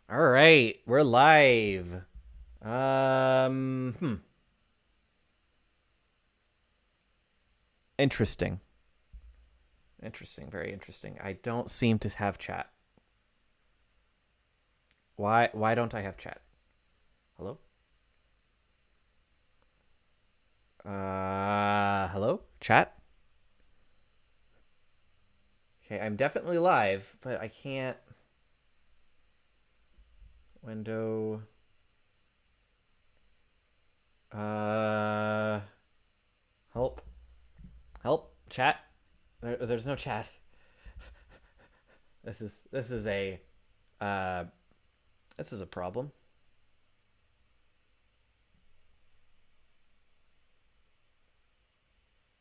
All right, we're live. Interesting. Interesting, very interesting. I don't seem to have chat. Why don't I have chat? Hello? Hello? Chat? Okay, I'm definitely live, but I can't window uh help. Help. Chat. There's no chat. This is a uh this is a problem.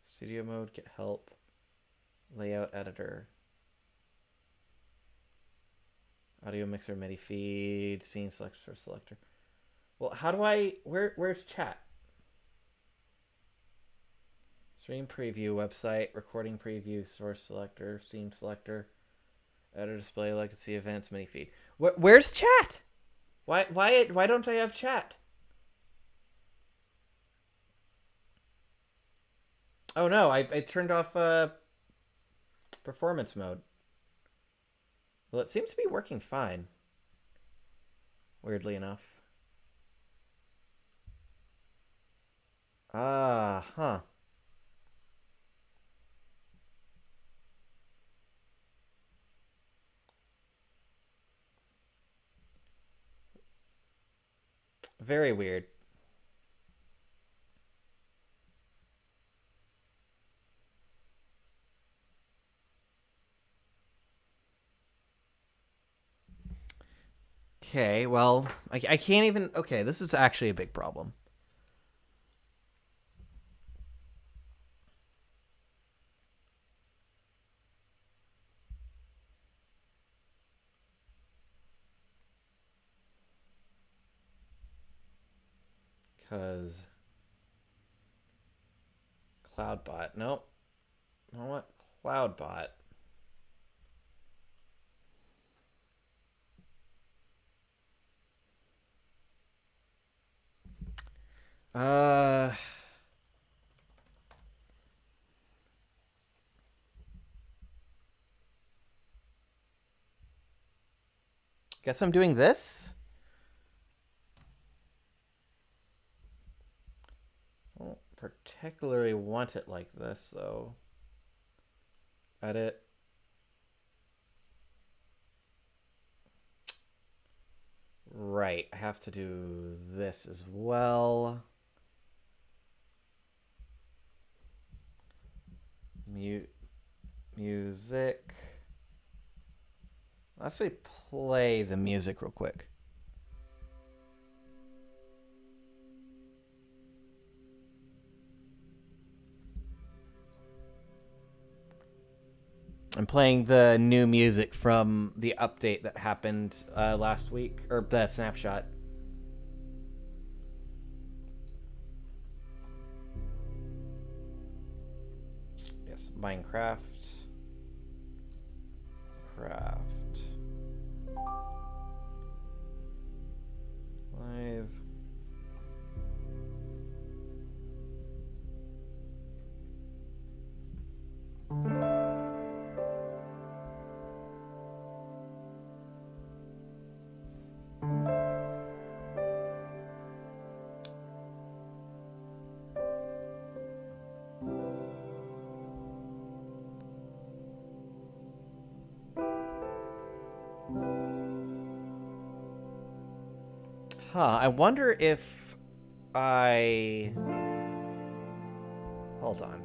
Studio mode, get help. Layout editor. Audio mixer, MIDI feed, scene selector. Well, how do I? Where's chat? Stream preview website, recording preview, source selector, scene selector, editor display, legacy events, MIDI feed. Where's chat? Why don't I have chat? Oh no, I turned off performance mode. Well, it seems to be working fine. Weirdly enough. Huh. Very weird. Okay, well, I can't even. Okay, this is actually a big problem. Because CloudBot. Nope. You know what? CloudBot. Uh. Guess I'm doing this? I don't particularly want it like this, though. Edit. Right. I have to do this as well. Mute. Music. Let's actually play the music real quick. I'm playing the new music from the update that happened last week, or that snapshot. Yes, Minecraft. Craft. Live. Huh, I wonder if I... Hold on.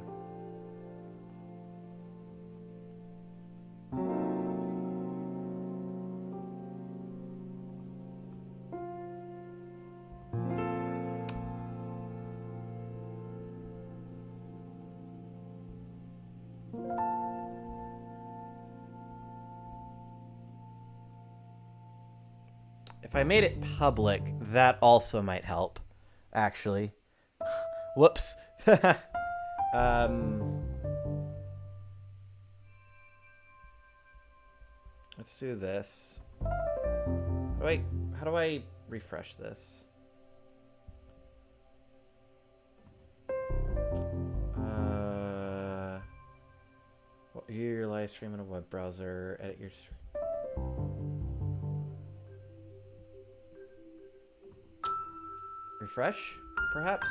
If I made it public, that also might help, actually. Whoops. um, let's do this. Wait, how do I refresh this? View your live stream in a web browser. Edit your stream. Refresh, perhaps?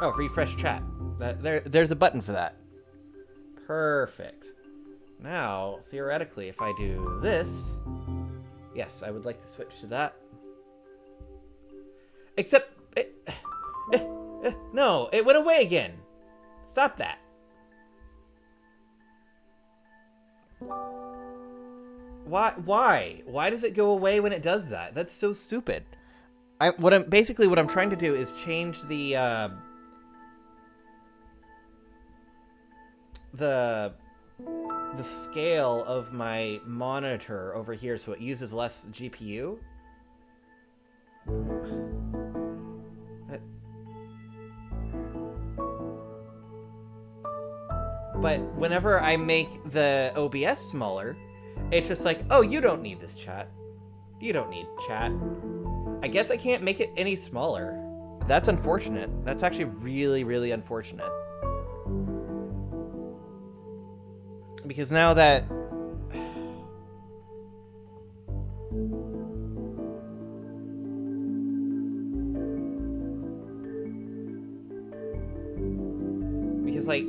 Oh, refresh chat. There's a button for that. Perfect. Now, theoretically, if I do this... Yes, I would like to switch to that. Except... no, it went away again. Stop that. Why? Why does it go away when it does that? That's so stupid. What I'm trying to do is change the scale of my monitor over here so it uses less GPU. But whenever I make the OBS smaller, it's just like, oh, you don't need this chat. You don't need chat. I guess I can't make it any smaller. That's unfortunate. That's actually really, really unfortunate. Because now that... Because, like...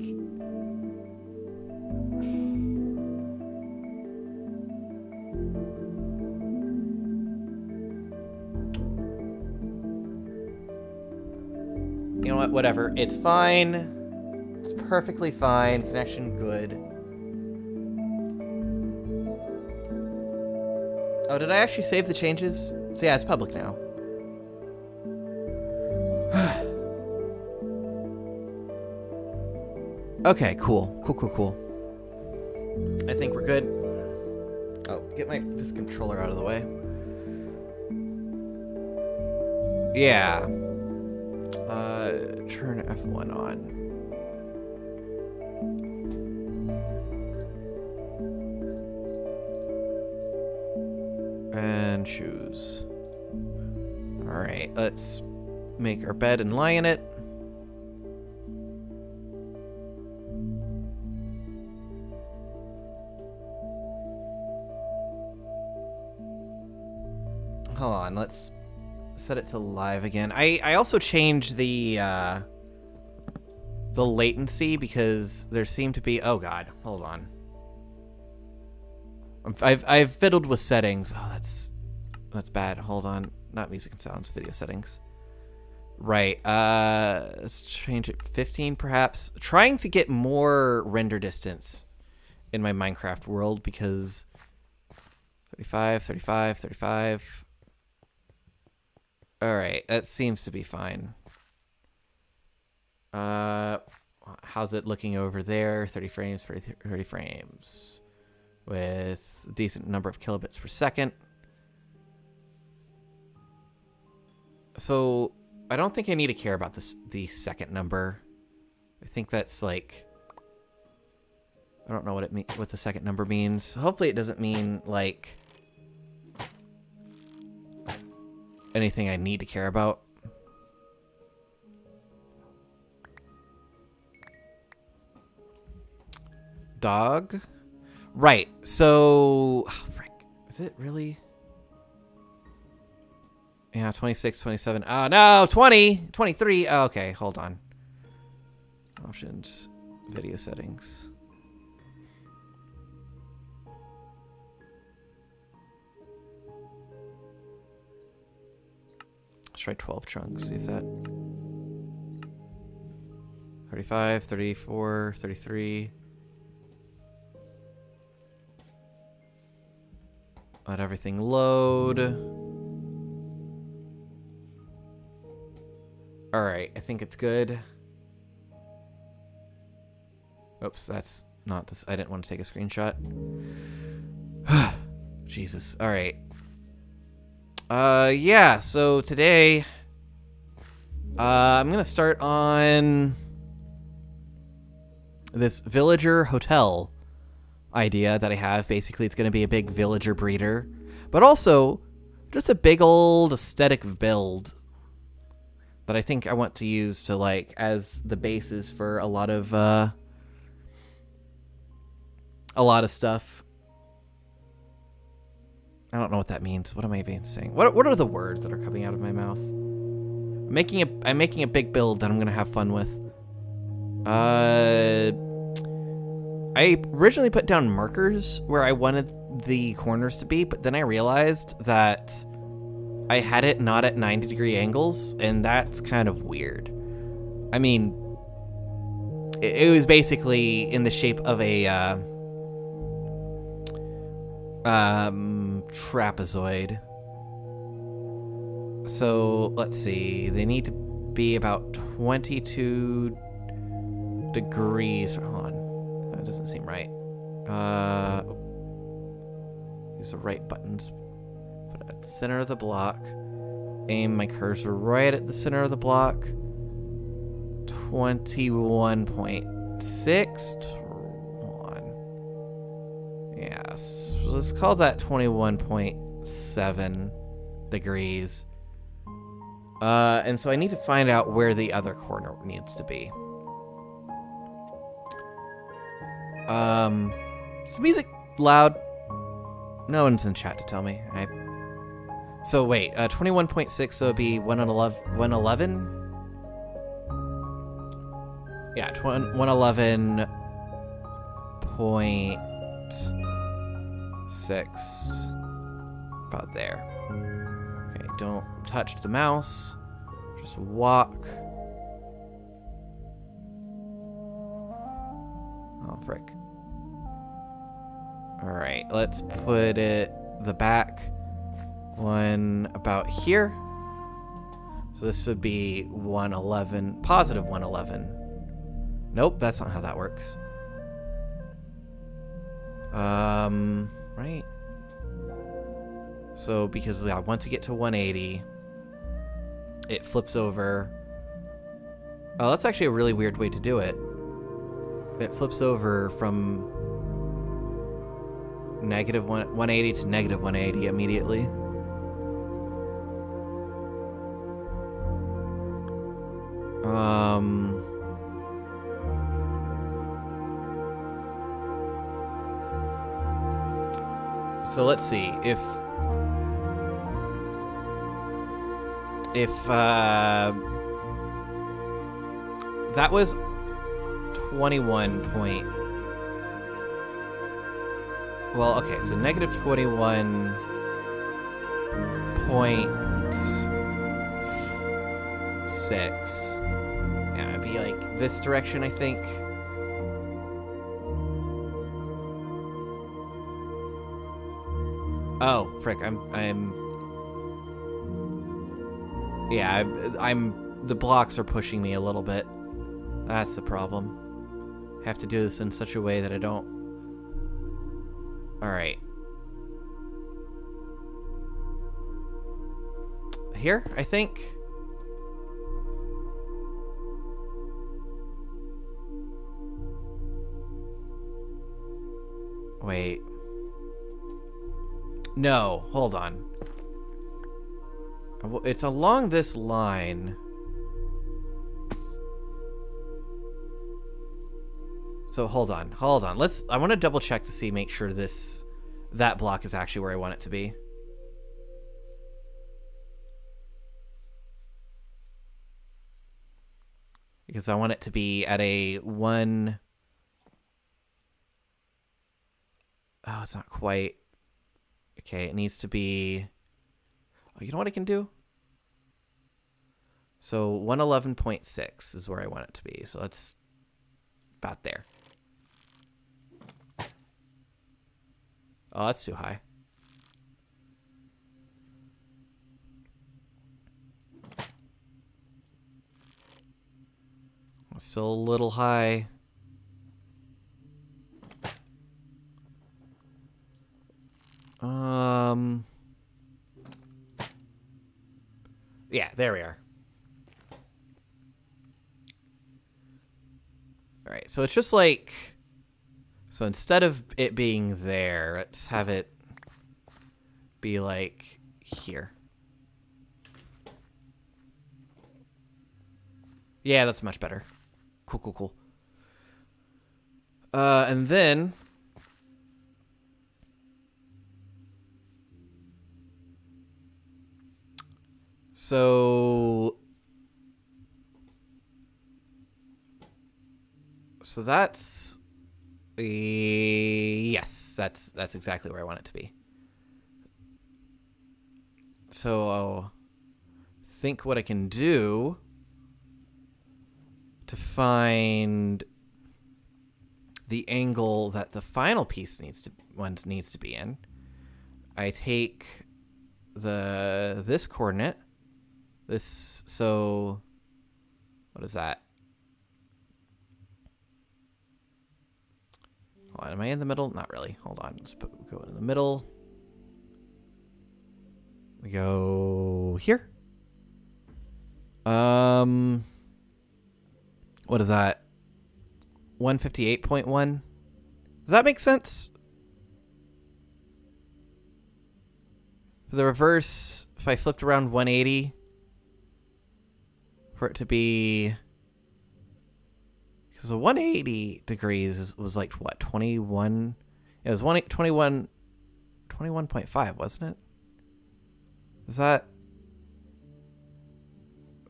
You know what? Whatever. It's fine. It's perfectly fine. Connection good. Oh, did I actually save the changes? So yeah, it's public now. Okay, cool. Cool. I think we're good. Oh, get this controller out of the way. Yeah. Turn F1 on. And choose. Alright, let's make our bed and lie in it. Hold on, let's set it to live again. I also changed the latency because there seemed to be... Oh god, hold on. I've fiddled with settings. Oh, that's bad. Hold on. Not music and sounds, video settings. Right. Let's change it 15 perhaps. Trying to get more render distance in my Minecraft world because 35. All right, that seems to be fine. How's it looking over there? 30 frames, 30 frames. With a decent number of kilobits per second. So I don't think I need to care about the second number. I think that's like, I don't know what the second number means. Hopefully it doesn't mean like anything I need to care about. Dog. Right, so... Oh, frick. Is it really? Yeah, 26, 27. Oh, no! 20! 23! Oh, okay, hold on. Options. Video settings. Let's try 12 chunks, see if that... 35, 34, 33... Let everything load. Alright, I think it's good. Oops, that's not this. I didn't want to take a screenshot. Jesus. Alright. Yeah, so today... I'm gonna start on... this villager hotel idea that I have. Basically, it's going to be a big villager breeder, but also just a big old aesthetic build that I think I want to use to like as the basis for a lot of stuff. I don't know what that means. What am I even saying? What are the words that are coming out of my mouth? I'm making a big build that I'm gonna have fun with. I originally put down markers where I wanted the corners to be, but then I realized that I had it not at 90-degree angles, and that's kind of weird. I mean, it was basically in the shape of a trapezoid. So let's see, they need to be about 22 degrees. Hold on, that doesn't seem right. Use the right buttons. Put it at the center of the block. Aim my cursor right at the center of the block. 21.6. Yes, so let's call that 21.7 degrees. And so I need to find out where the other corner needs to be. Is the music loud? No one's in chat to tell me. So wait, 21.6, so it'd be 111? Yeah, 111.6. About there. Okay, don't touch the mouse. Just walk. Oh, frick. Alright, let's put the back one about here. So this would be 111, positive 111. Nope, that's not how that works. Right. So because I want to get to 180, it flips over. Oh, that's actually a really weird way to do it. It flips over from negative 180 to negative 180 immediately. So let's see if that was 21 point. Well, okay, so negative 21.6. Yeah, it'd be like this direction, I think. Oh, frick, I'm the blocks are pushing me a little bit. That's the problem. I have to do this in such a way that I don't. Alright. Here, I think. Wait. No, hold on. It's along this line. So hold on. I want to double check to see, make sure that block is actually where I want it to be. Because I want it to be at a 1. Oh, it's not quite. Okay, it needs to be. Oh, you know what I can do? So 111.6 is where I want it to be. So that's about there. Oh, that's too high. Still a little high. Yeah, there we are. All right, so it's just like, so instead of it being there, let's have it be like here. Yeah, that's much better. Cool, cool, cool. And then so that's yes, that's exactly where I want it to be. So I'll think what I can do to find the angle that the final piece needs to be in. I take this coordinate. This, so what is that? Hold on, am I in the middle? Not really. Hold on. Let's go in the middle. We go here. What is that? 158.1. Does that make sense? For the reverse, if I flipped around 180, for it to be, because the 180 degrees was like what, 21? It was 21.5, wasn't it? Is that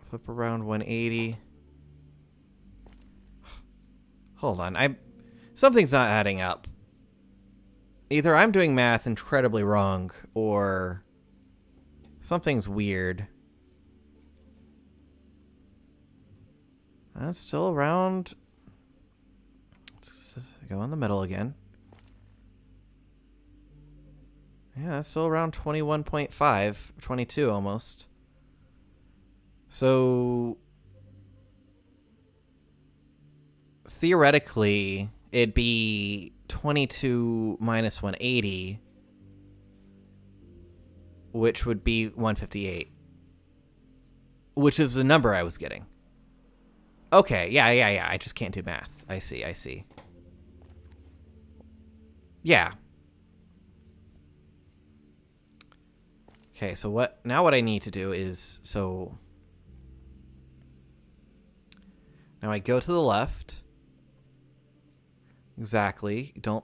flip around 180? Hold on, something's not adding up. Either I'm doing math incredibly wrong, or something's weird. That's still around. Let's go in the middle again. Yeah, that's still around 21.5, 22 almost. So theoretically, it'd be 22 minus 180, which would be 158, which is the number I was getting. Okay, yeah. I just can't do math. I see. Yeah. Okay, so what I need to do is, so now I go to the left. Exactly. Don't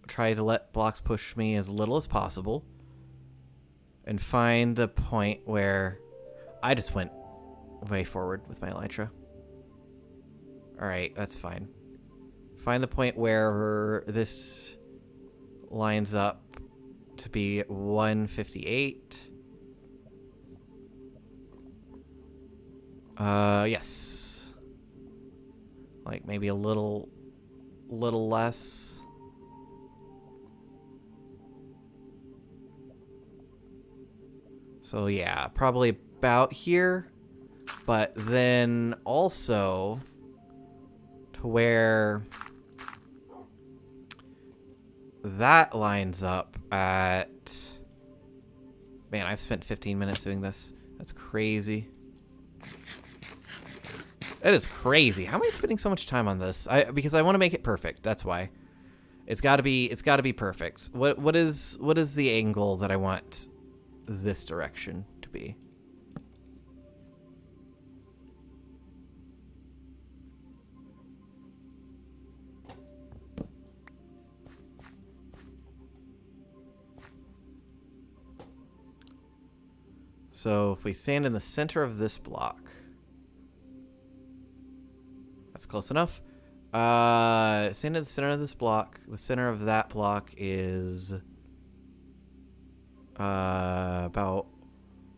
try to let blocks push me as little as possible. And find the point where I just went way forward with my elytra. Alright, that's fine. Find the point where this lines up to be 158. Yes. Like maybe a little less. So yeah, probably about here. But then also to where that lines up at... Man, I've spent 15 minutes doing this. That's crazy. That is crazy. How am I spending so much time on this? Because I want to make it perfect. That's why. It's got to be perfect. What is the angle that I want this direction to be? So if we stand in the center of this block, that's close enough. Stand in the center of this block. The center of that block is about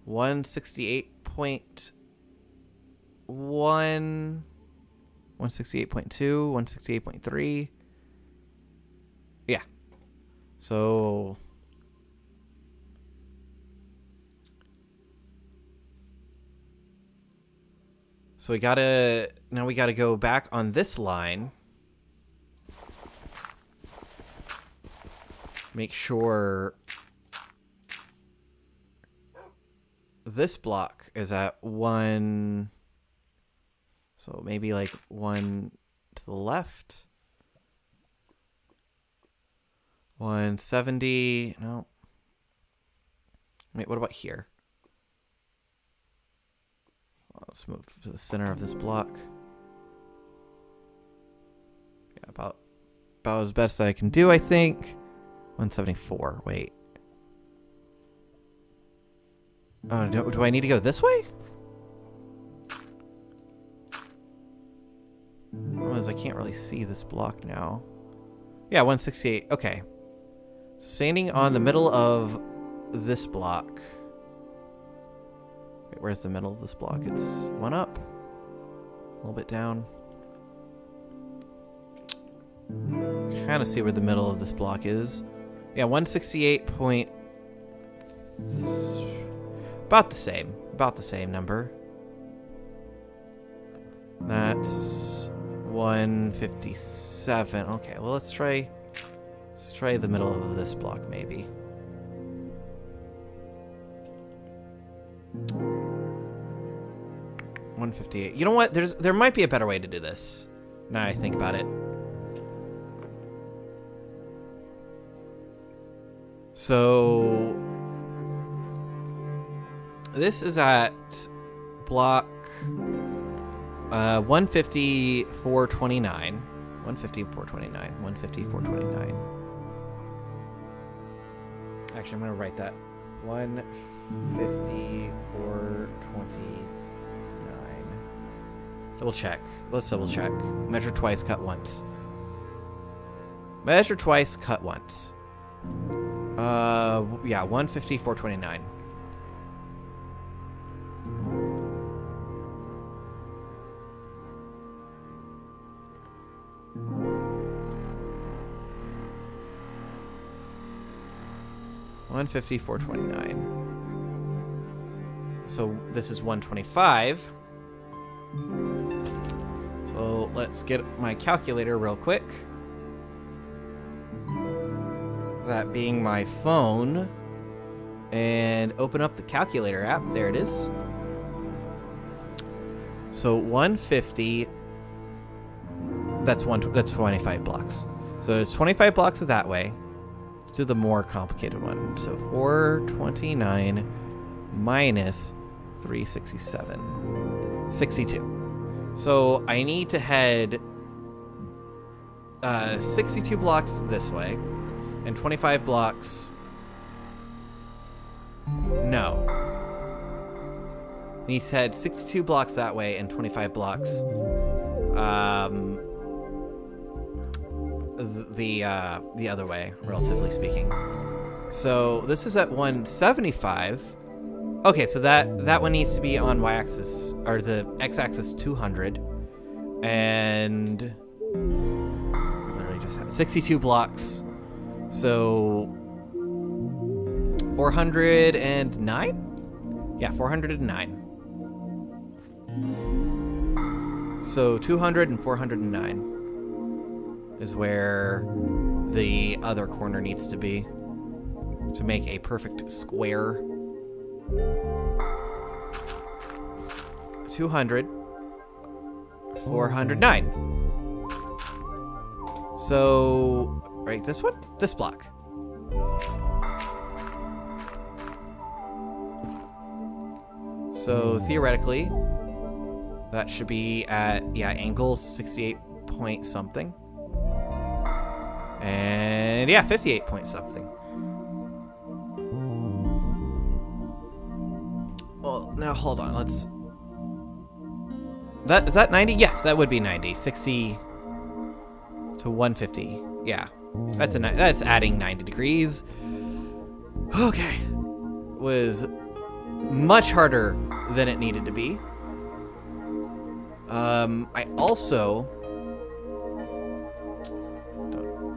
168.1, 168.2, 168.3. Yeah. So we gotta go back on this line. Make sure this block is at 1. So maybe like 1 to the left. 170. No. Wait, what about here? Let's move to the center of this block. Yeah, about as best I can do, I think. 174. Wait. Oh, do I need to go this way? I can't really see this block now. Yeah, 168. Okay. Standing on the middle of this block. Wait, where's the middle of this block? It's one up. A little bit down. Kind of see where the middle of this block is. Yeah, 168 point... About the same. About the same number. That's 157. Okay, well let's try the middle of this block maybe. $158. You know what? There might be a better way to do this. Now that I think about it. So this is at block 150, 429. 150, 429. 150, 429. Actually, I'm going to write that. 150, 429. Double check. Let's double check. Measure twice, cut once. Measure twice, cut once. Yeah, 150, 429. $150, $429. So this is 125. So let's get my calculator real quick. That being my phone. And open up the calculator app. There it is. So 150. That's 25 blocks. So there's 25 blocks of that way. Let's do the more complicated one. So 429 minus 367. 62. So I need to head 62 blocks this way and 25 blocks. No. I need to head 62 blocks that way and 25 blocks the other way, relatively speaking. So this is at 175. Okay, so that one needs to be on y-axis, or the x-axis 200, and literally just had 62 blocks. So 409? Yeah, 409. So 200 and 409 is where the other corner needs to be to make a perfect square. 200, 409. So, right, this one? This block. So, theoretically, that should be at, yeah, angle 68 point something. And, yeah, 58 point something. Well, now, hold on, let's... Is that 90? Yes, that would be 90. 60 to 150. Yeah, that's adding 90 degrees. Okay, was much harder than it needed to be. I also.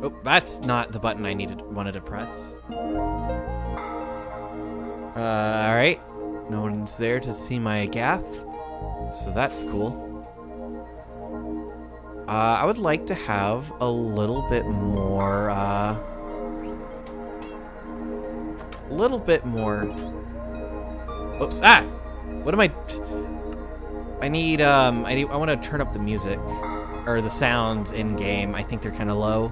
Oh, that's not the button I wanted to press. All right, no one's there to see my gaff. So that's cool. I would like to have a little bit more, Oops, what am I need, I want to turn up the music. or the sounds in game, I think they're kind of low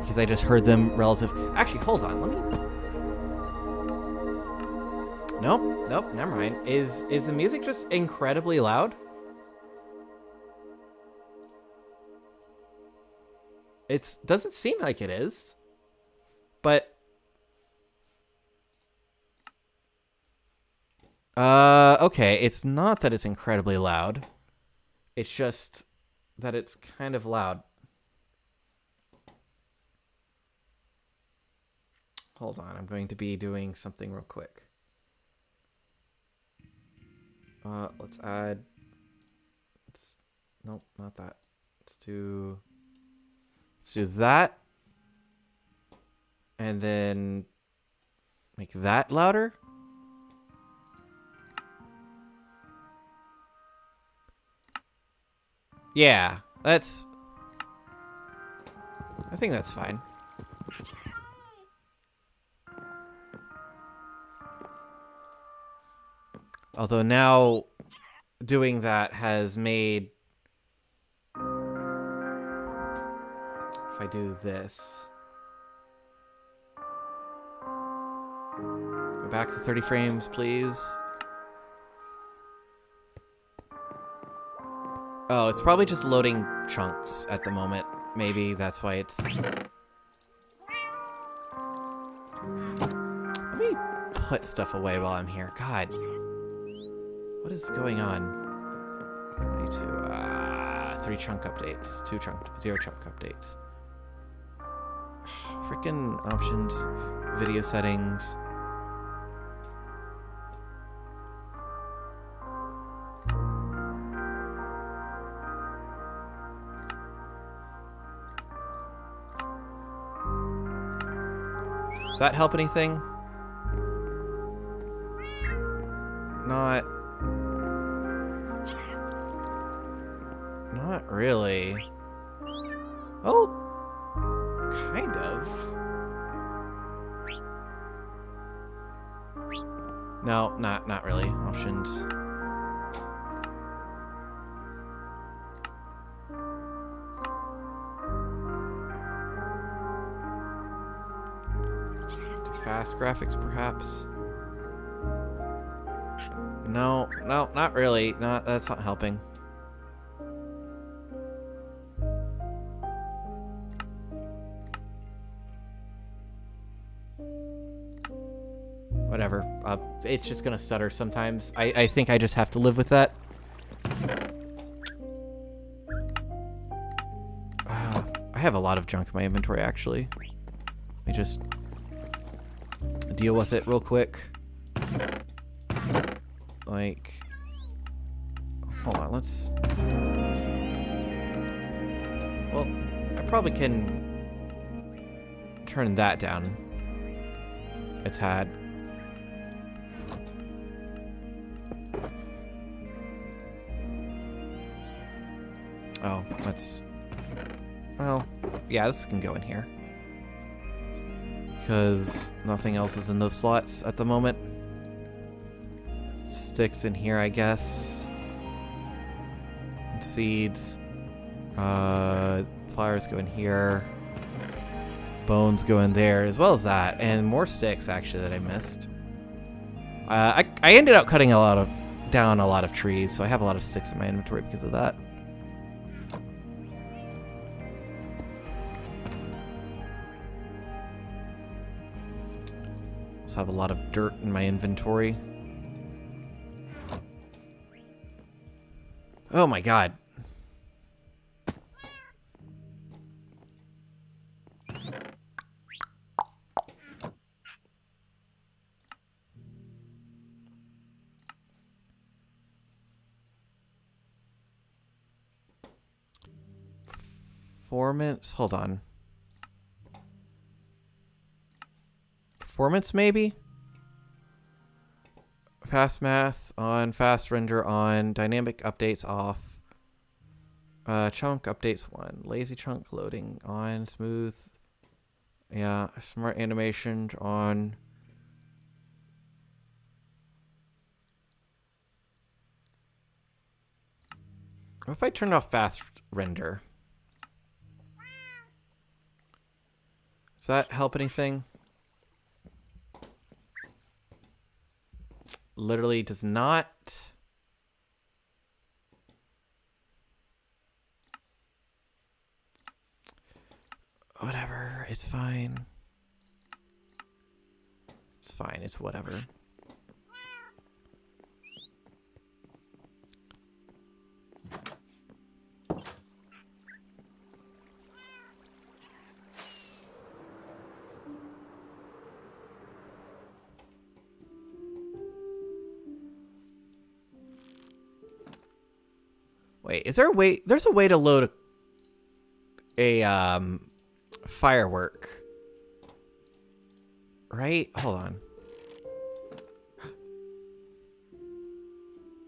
because I just heard them relative. Actually, hold on. Let me. Nope. Never mind. Is the music just incredibly loud? It doesn't seem like it is, but okay. It's not that it's incredibly loud. It's just that it's kind of loud. Hold on, I'm going to be doing something real quick. Let's add. Nope, not that. Let's do that, and then make that louder. Yeah, I think that's fine. Although now doing that has made, if I do this, go back to 30 frames, please. Oh, it's probably just loading chunks at the moment. Maybe that's why it's... Let me put stuff away while I'm here. God. What is going on? 22. 3 chunk updates. 0 chunk updates. Frickin' options. Video settings. Does that help anything? Not really. Oh, kind of. No, not really. Options. Fast graphics, perhaps. No, not really. No, that's not helping. Whatever. It's just gonna stutter sometimes. I think I just have to live with that. I have a lot of junk in my inventory, actually. Let me just deal with it real quick. Like, hold on, let's... Well, I probably can turn that down a tad. Oh, let's... Well, yeah, this can go in here. Because nothing else is in those slots at the moment. Sticks in here, I guess. And seeds. Flowers go in here. Bones go in there, as well as that. And more sticks, actually, that I missed. I ended up cutting down a lot of trees, so I have a lot of sticks in my inventory because of that. Also have a lot of dirt in my inventory. Oh my god. Performance, hold on. Performance, maybe? Fast math on, fast render on, dynamic updates off. Chunk updates 1. Lazy chunk loading on, smooth. Yeah, smart animation on. What if I turned off fast render? Does that help anything? Literally does not. Whatever, it's fine. It's fine, it's whatever. Wait, is there a way? There's a way to load a firework. Right? Hold on.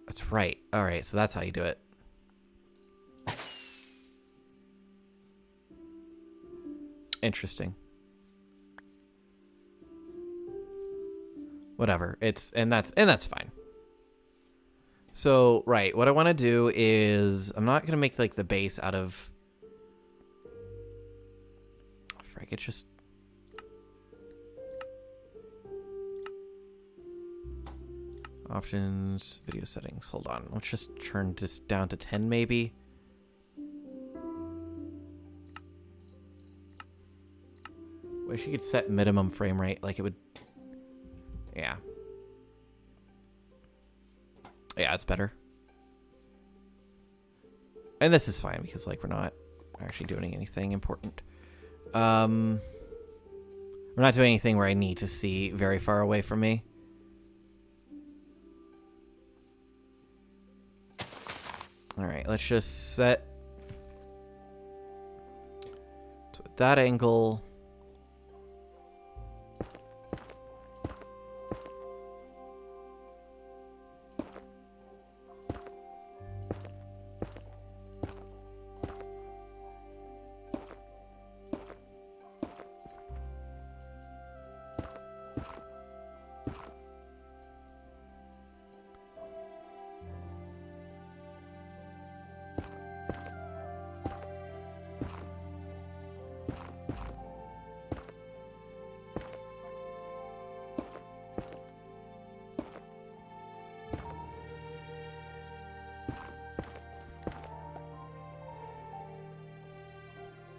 That's right. All right, so that's how you do it. Interesting. Whatever. And that's fine. So, right, what I want to do is I'm not going to make like the base out of frick, it's just options, video settings. Hold on. Let's just turn this down to 10 maybe. Wish you could set minimum frame rate like it would. Yeah. Yeah, it's better. And this is fine because like we're not actually doing anything important. We're not doing anything where I need to see very far away from me. All right, let's just set to that angle.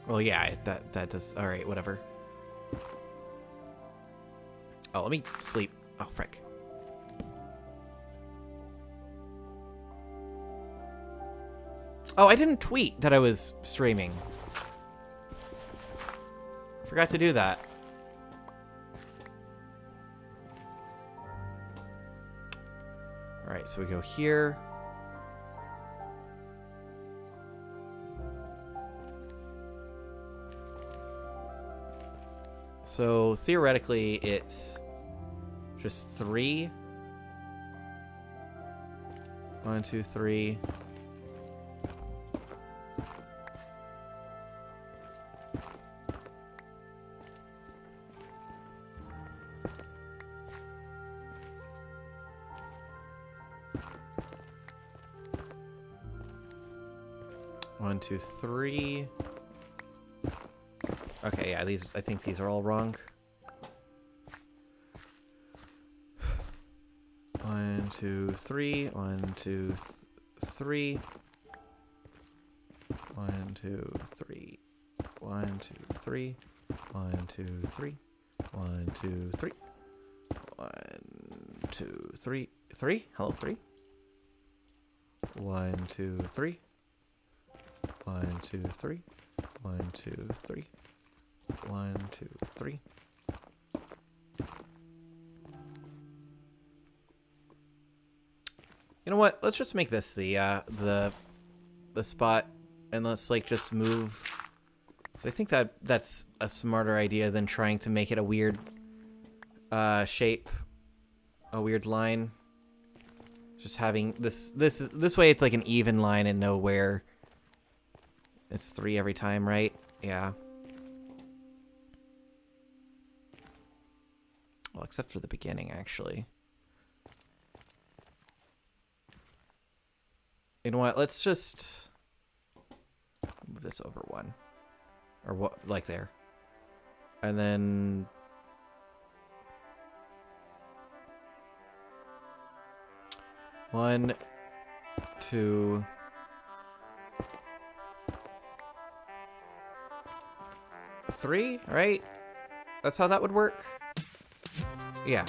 Well, yeah, that does. All right, whatever. Oh, let me sleep. Oh, frick. Oh, I didn't tweet that I was streaming. Forgot to do that. All right, so we go here. So theoretically, it's just 3. 1, 2, 3. One, two, three. Okay, yeah, these, I think these are all wrong. 1, 2, 3. 1, 2, 3. 1, 2, 3. 1, 2, 3. 1, 2, 3. 1, 2, 3. 1, 2, 3. 3? Hello, 3. 1, 2, 3. 1, 2, 3. 1, 2, 3. 1, 2, 3. You know what? Let's just make this the spot, and let's like just move. So I think that's a smarter idea than trying to make it a weird shape, a weird line. Just having this way, it's like an even line and nowhere. It's 3 every time, right? Yeah. Well, except for the beginning, actually. You know what? Let's just... Move this over 1. Or what, like there. And then... One, 2... 3, right? That's how that would work? Yeah.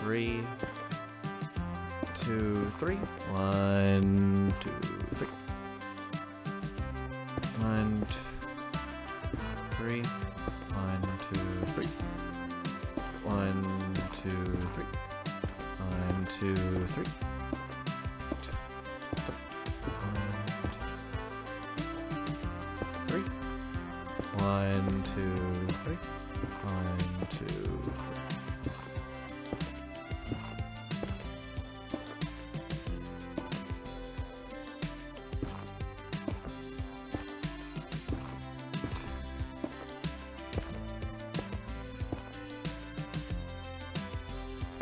Three, 2, 3. 1, 2, 3. 1, 2, 3. 1, 2, 3. 1, 2, 3. 1, 2, 3. 3. 1, 2, 3. 1, 2, 3.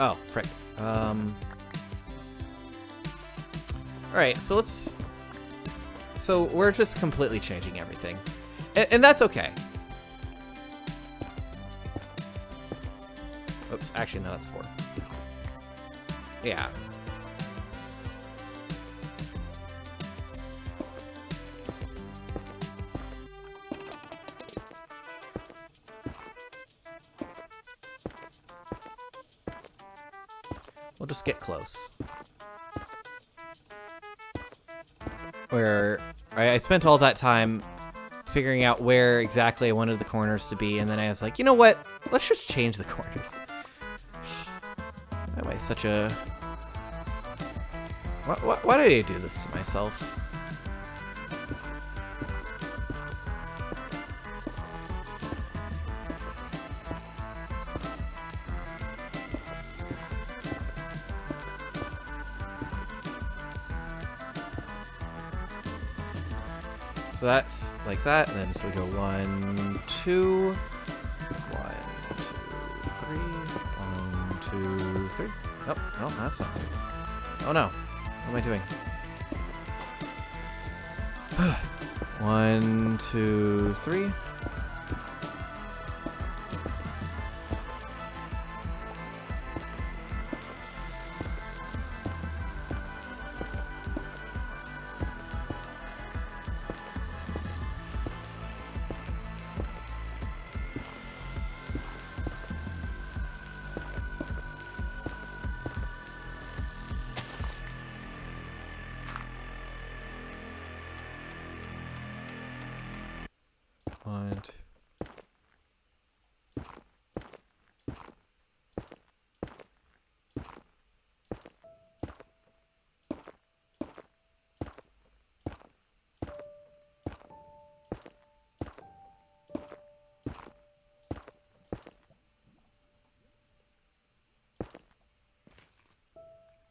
Oh, frick. Alright, so let's... So we're just completely changing everything. And that's okay. Oops, actually, no, that's 4. Yeah. We'll just get close. Where I spent all that time figuring out where exactly I wanted the corners to be, and then I was like, you know what? Let's just change the corners. That way, such a... Why did I do this to myself? So that's like that, and then so we go 1, 2, 1, 2, 3, 1, 2, 3. Oh, no, that's not 3. Oh no, what am I doing? 1, 2, 3. One, two.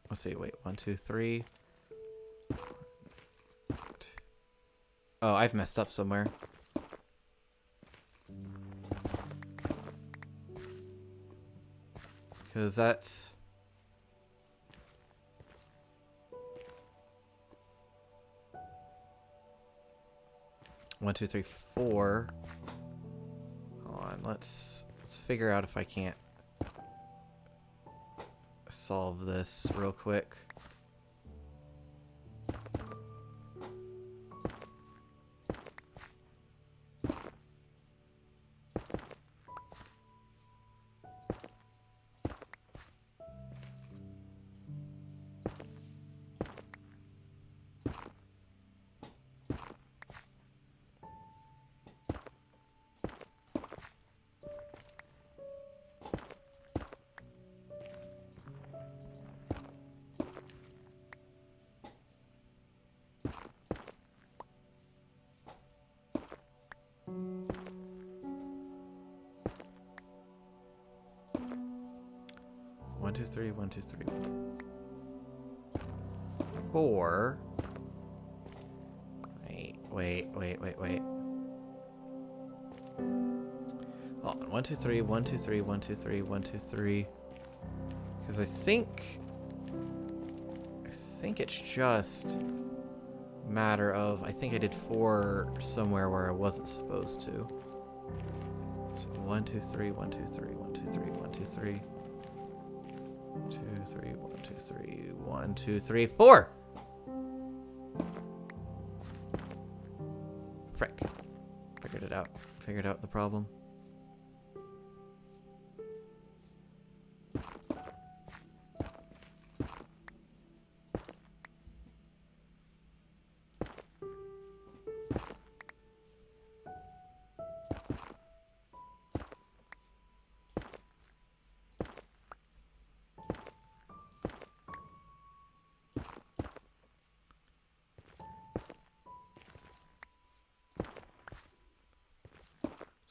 Let's see, wait, 1, 2, 3. Oh, I've messed up somewhere. Because that's... One, two, three, 4. Hold on, let's figure out if I can't solve this real quick. One, two, three, 1, 2, 3, 4. Wait. 1, 2, 3, 1, 2, 3, 1, 2, 3, 1, 2, 3. Because I think it's just a matter of, I think I did 4 somewhere where I wasn't supposed to. So 1, 2, 3, 1, 2, 3, 1, 2, 3, 1, 2, 3. 2, 3, 1, 2, 3, 1, 2, 3, 4! Frick. Figured it out. Figured out the problem.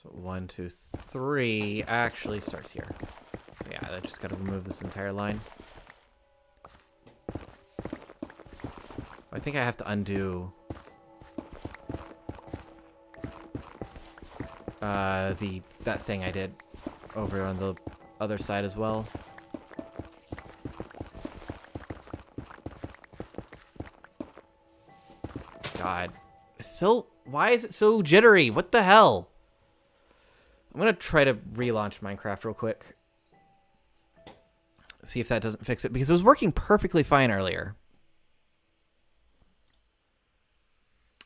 So 1, 2, 3 actually starts here. So yeah, I just gotta remove this entire line. I think I have to undo that thing I did over on the other side as well. God. Still, why is it so jittery? What the hell? I'm gonna try to relaunch Minecraft real quick. See if that doesn't fix it, because it was working perfectly fine earlier.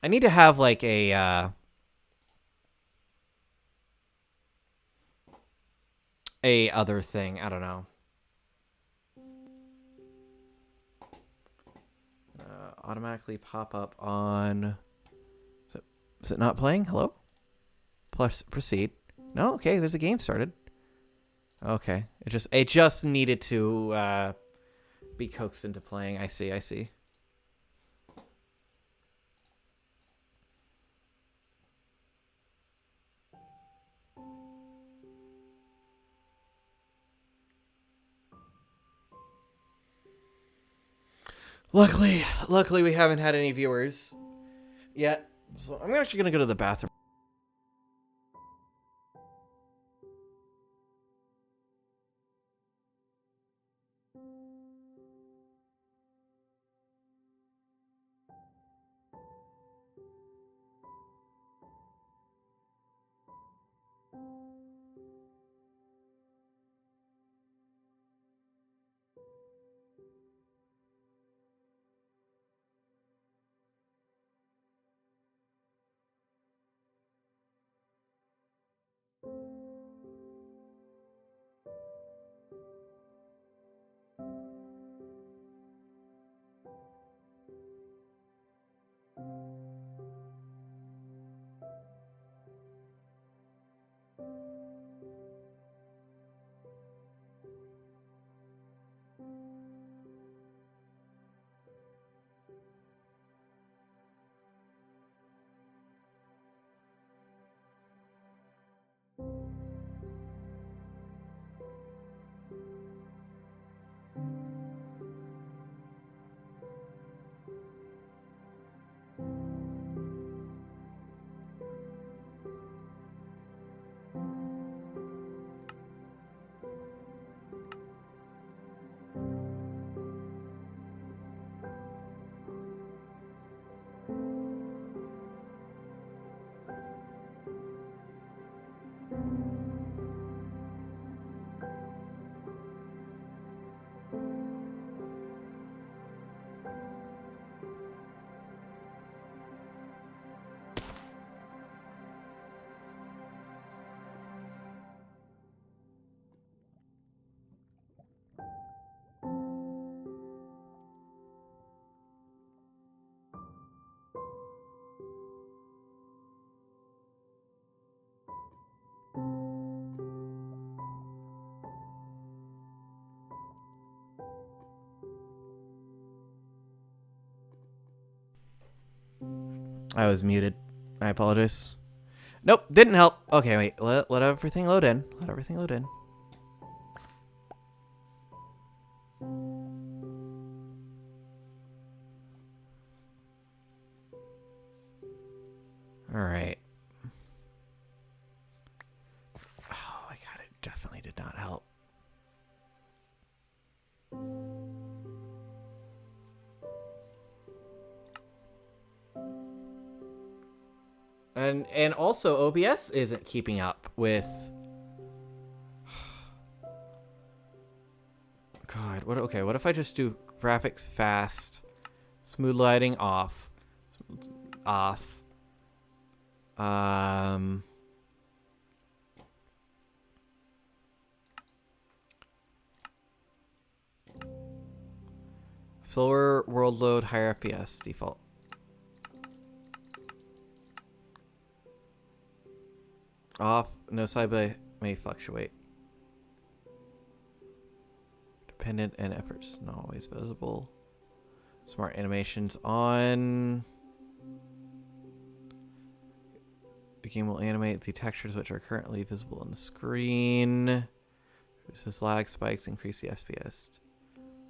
I need to have like a other thing. I don't know. Automatically pop up on. Is it not playing? Hello? Plus proceed. No. Okay. There's a game started. Okay. It just needed to be coaxed into playing. I see. I see. Luckily we haven't had any viewers yet. So I'm actually gonna go to the bathroom. I was muted. I apologize. Nope, didn't help. Okay, wait. Let everything load in. Let everything load in. All right. Oh, I And also OBS isn't keeping up with. God, what? Okay, what if I just do graphics fast, smooth lighting off, off. Slower world load, higher FPS default. Off. No side by may fluctuate. Dependent and efforts not always visible. Smart animations on. The game will animate the textures which are currently visible on the screen. Reduces lag spikes, increase the FPS.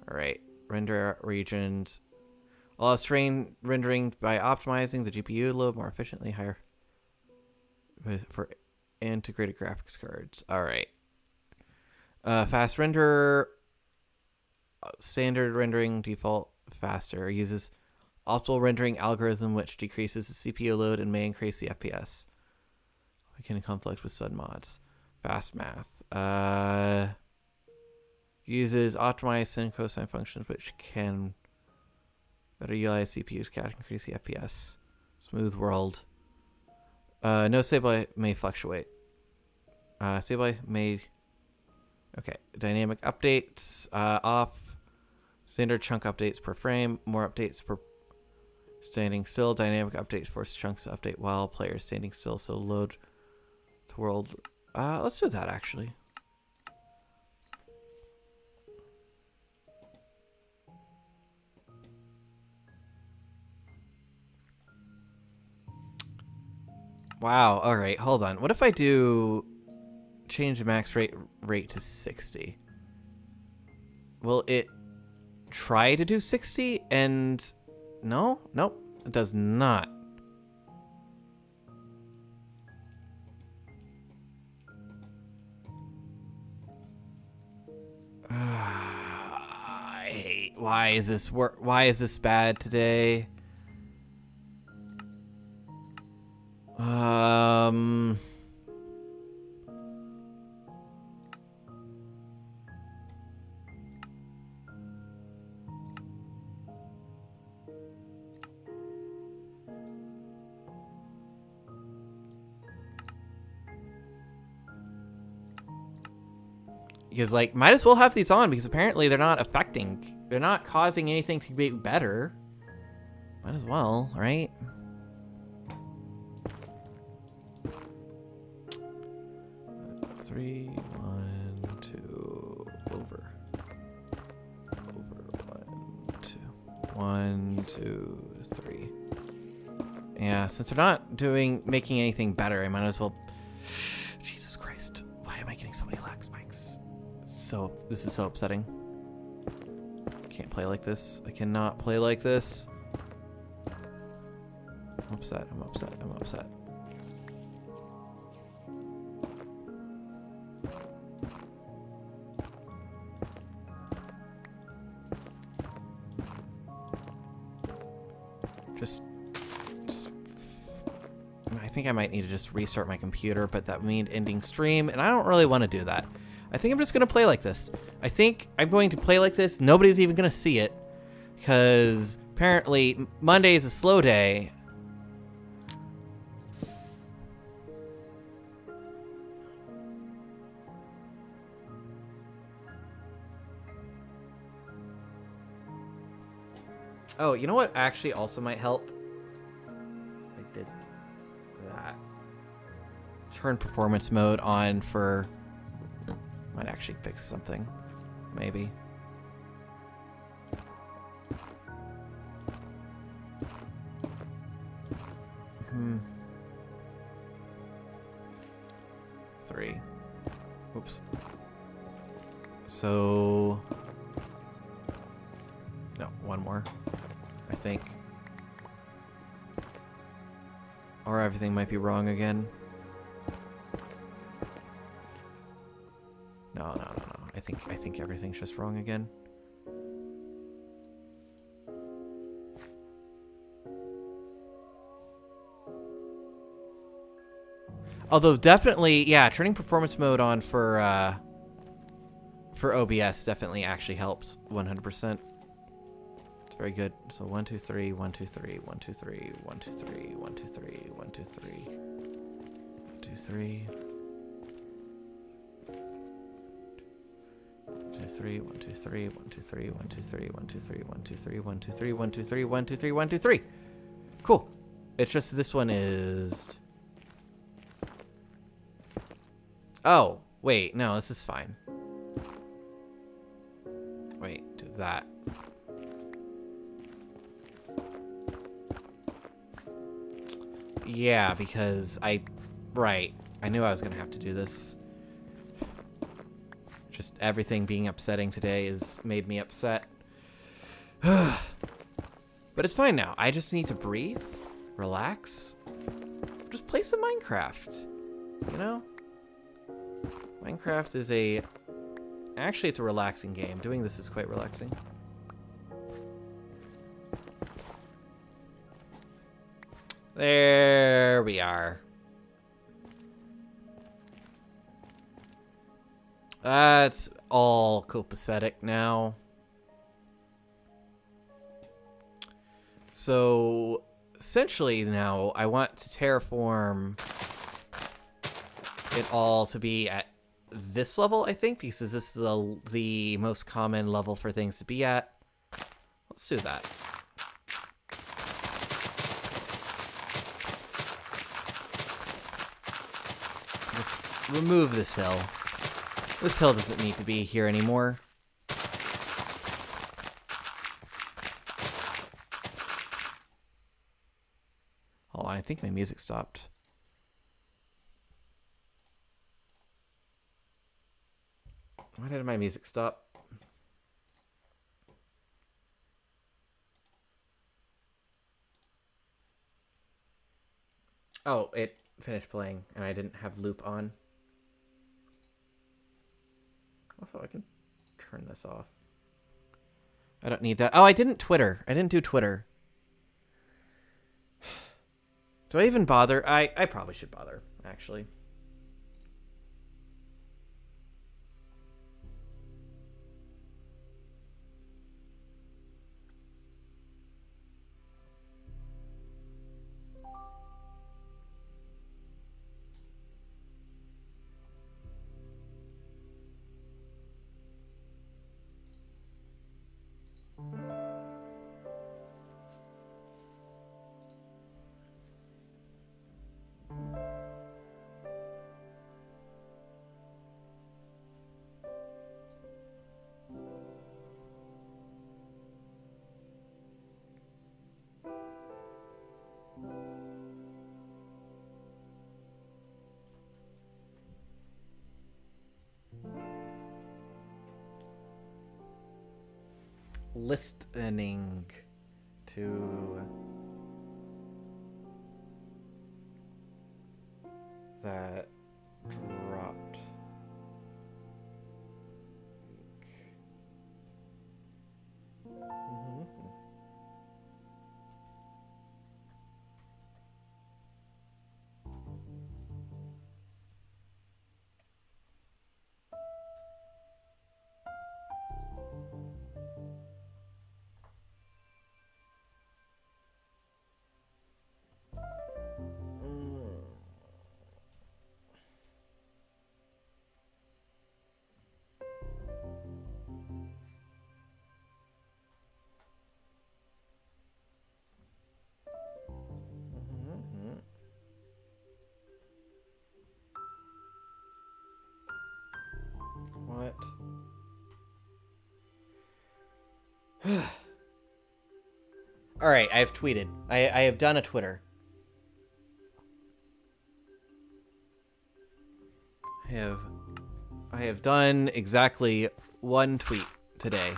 Alright. Render regions. Allows terrain rendering by optimizing the GPU load more efficiently, higher for integrated graphics cards. Alright. Fast render. Standard rendering default faster. Uses optimal rendering algorithm which decreases the CPU load and may increase the FPS. We can conflict with SUD mods. Fast math. Uses optimized sin cosine functions which can better utilize CPU's can increase the FPS. Smooth world. No stability may fluctuate. Stability may. Okay. Dynamic updates off. Standard chunk updates per frame. More updates per standing still. Dynamic updates force chunks to update while players standing still. So load to world. Let's do that actually. Wow. All right. Hold on. What if I do change the max rate to 60? Will it try to do 60? And no, nope, it does not. I hate. Why is this work? Why is this bad today? Because, like, might as well have these on because apparently they're not causing anything to be better. Might as well, right? Three, 1, 2, over, 1, 2, 1, 2, 3. Yeah, since they're not making anything better, I might as well. Jesus Christ, why am I getting so many lag spikes? This is so upsetting. Can't play like this. I cannot play like this. I'm upset. I'm upset. I'm upset. Just I think I might need to just restart my computer, but that would mean ending stream, and I don't really want to do that. I think I'm just going to play like this. I think I'm going to play like this. Nobody's even going to see it, because apparently Monday is a slow day. Oh, you know what actually also might help? I did that. Turn performance mode on for... Might actually fix something. Maybe. Three. Oops. So... No, one more. I think. Or everything might be wrong again. No. I think everything's just wrong again. Although definitely, yeah, turning performance mode on for OBS definitely actually helps 100%. It's very good. So 1 2 3 1 2 3 1 2 3 1 2 3 1 2 3 1 2 3 1 2 3 1 2 3 1 2 3 1 2 3 1 2 3 1 2 3 1 2 3 1 2 3 1 2 3 1 2 3. Cool. It's just this one is. Oh, wait, no, this is fine. Wait, do that. Yeah, because right, I knew I was gonna have to do this. Just everything being upsetting today has made me upset. But it's fine now. I just need to breathe, relax, just play some Minecraft, you know? Minecraft is actually, it's a relaxing game. Doing this is quite relaxing. There we are. That's all copacetic now. So, essentially now, I want to terraform it all to be at this level, I think, because this is the most common level for things to be at. Let's do that. Just remove this hill. This hill doesn't need to be here anymore. Hold on, I think my music stopped. Why did my music stop? Oh, it finished playing and I didn't have loop on. Also, I can turn this off. I don't need that. Oh, I didn't Twitter. I didn't do Twitter. Do I even bother? I probably should bother, actually. Listening to that dropped. What? All right, I've tweeted. I have done a Twitter. I have done exactly one tweet today.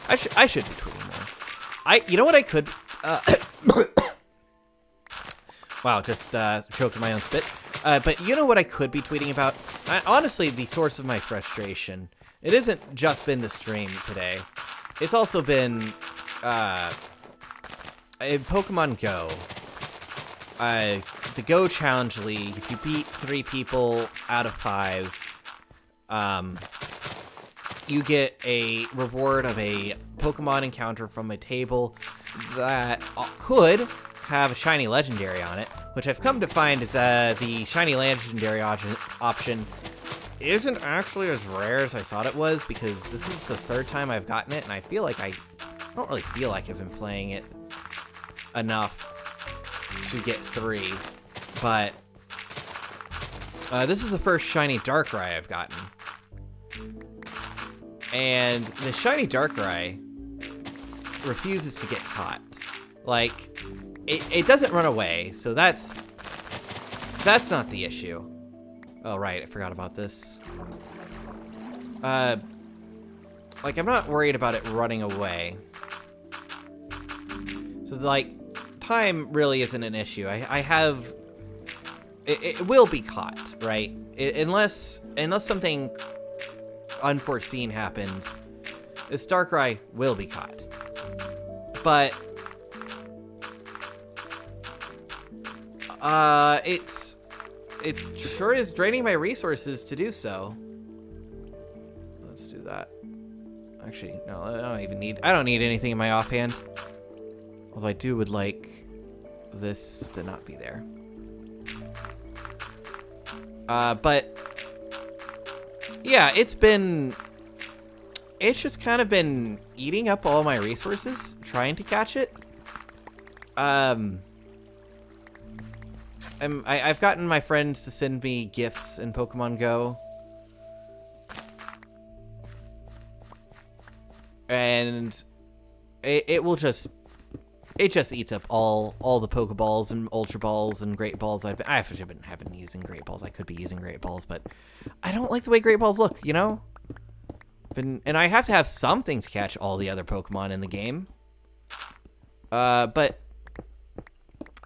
I should be tweeting more. You know what I could wow, just choked my own spit. But you know what I could be tweeting about? Honestly, the source of my frustration. It hasn't just been the stream today. It's also been Pokemon Go. the Go Challenge League, if you beat 3 people out of 5, you get a reward of a Pokemon encounter from a table that could have a shiny legendary on it, which I've come to find is the shiny legendary option isn't actually as rare as I thought it was, because this is the 3rd time I've gotten it, and I feel like I don't really feel like I've been playing it enough to get 3, but this is the first shiny Darkrai I've gotten. And the shiny Darkrai refuses to get caught. Like, it doesn't run away, so that's not the issue. Oh, right, I forgot about this. Like, I'm not worried about it running away. So, like, time really isn't an issue. I have... It will be caught, right? Unless something unforeseen happens, this Darkrai will be caught. But... it sure is draining my resources to do so. Let's do that. Actually, no, I don't need anything in my offhand. Although I would like this to not be there. But yeah, it's just kind of been eating up all my resources trying to catch it. I've gotten my friends to send me gifts in Pokemon Go. And it just eats up all the Pokeballs and Ultra Balls and Great Balls. I actually haven't been using Great Balls. I could be using Great Balls, but I don't like the way Great Balls look, you know? And I have to have something to catch all the other Pokemon in the game. But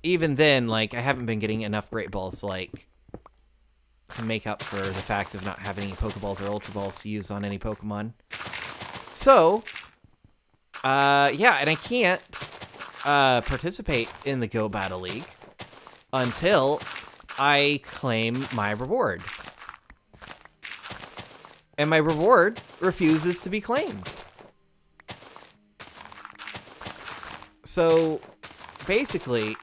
even then, like, I haven't been getting enough Great Balls to make up for the fact of not having any Pokeballs or Ultra Balls to use on any Pokemon. So, yeah, and I can't participate in the Go Battle League until I claim my reward. And my reward refuses to be claimed. So, basically,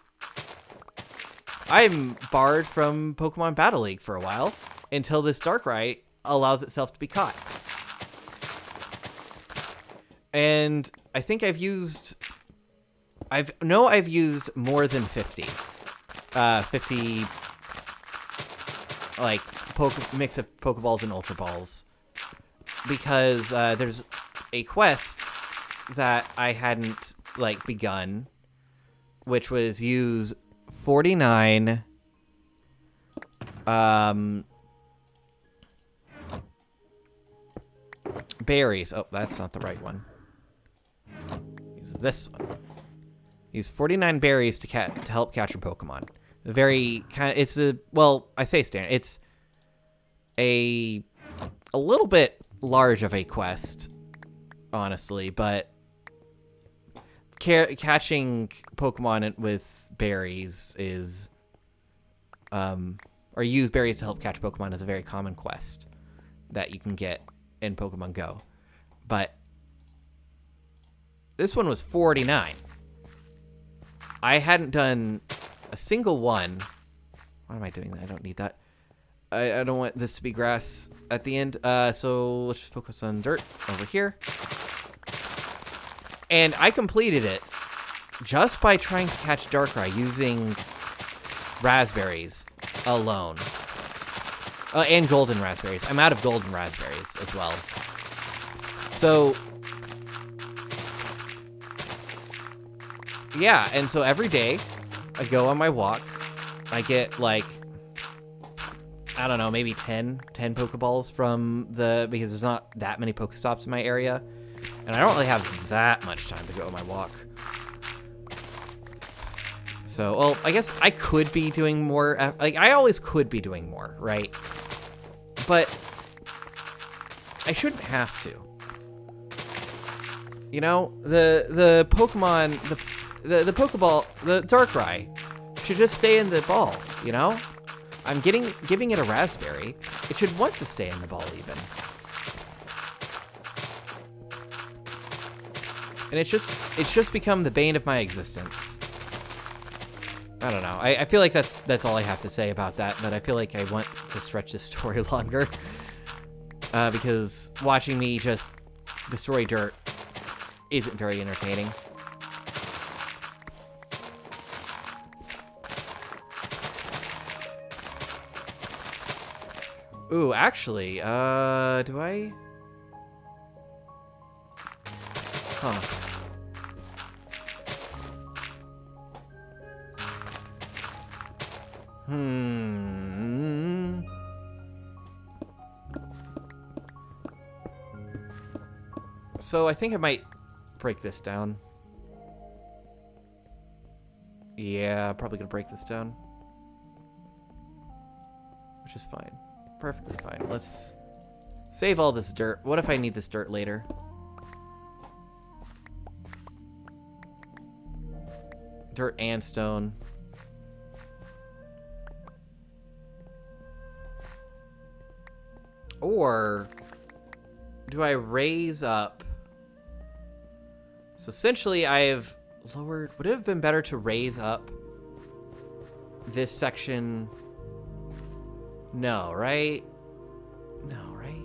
I'm barred from Pokemon Battle League for a while until this Darkrai allows itself to be caught. And I think I've used more than 50. 50 like mix of Pokeballs and Ultra Balls, because there's a quest that I hadn't begun, which was use 49 berries. Oh, that's not the right one. Use this one. Use 49 berries to help catch your Pokemon. It's a, well, I say standard. It's a little bit large of a quest, honestly, but catching Pokemon with berries is, or use berries to help catch Pokemon is a very common quest that you can get in Pokemon Go. But this one was 49. I hadn't done a single one. Why am I doing that? I don't need that. I don't want this to be grass at the end. So let's just focus on dirt over here. And I completed it just by trying to catch Darkrai using raspberries alone. And golden raspberries. I'm out of golden raspberries as well. So yeah, and so every day I go on my walk. I get I don't know, maybe 10 Pokeballs from because there's not that many Pokestops in my area. And I don't really have that much time to go on my walk. So, well, I guess I could be doing more. I always could be doing more, right? But I shouldn't have to. You know, the Pokemon, the Pokeball, the Darkrai should just stay in the ball. you know? I'm giving it a raspberry. It should want to stay in the ball even. And it's just become the bane of my existence. I don't know. I feel like that's all I have to say about that, but I feel like I want to stretch this story longer. Because watching me just destroy dirt isn't very entertaining. Ooh, actually, do I? Huh. So I think I might break this down. Yeah, probably gonna break this down. Which is fine. Perfectly fine. Let's save all this dirt. What if I need this dirt later? Dirt and stone. Or do I raise up? So essentially I have lowered... Would it have been better to raise up this section? No, right? No, right?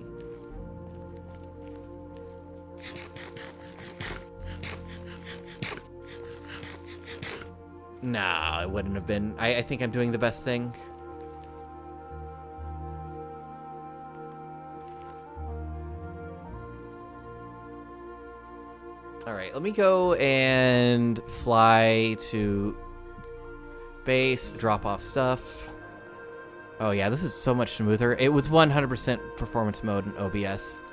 Nah, it wouldn't have been. I think I'm doing the best thing. Alright, let me go and fly to base, drop off stuff. Oh yeah, this is so much smoother. It was 100% performance mode in OBS,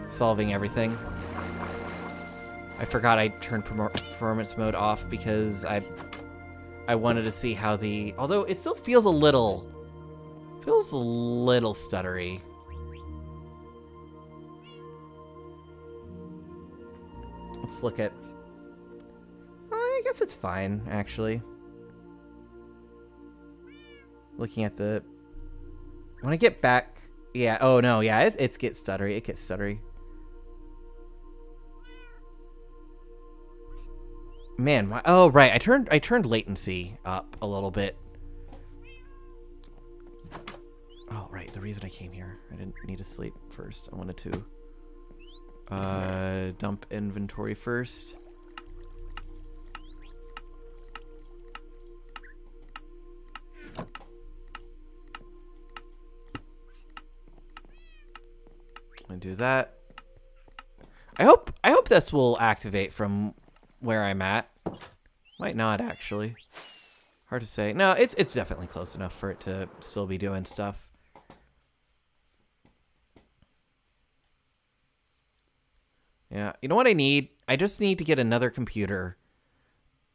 solving everything. I forgot I turned performance mode off because I wanted to see how the... Although it still feels a little stuttery. Let's look at... I guess it's fine, actually. Looking at the... When I get back... Yeah, oh no, yeah, it gets stuttery. It gets stuttery. Man, oh right, I turned latency up a little bit. Oh right, the reason I came here, I didn't need to sleep first. I wanted to dump inventory first. And do that. I hope this will activate from where I'm at. Might not, actually. Hard to say. No, it's definitely close enough for it to still be doing stuff. Yeah, you know what I need? I just need to get another computer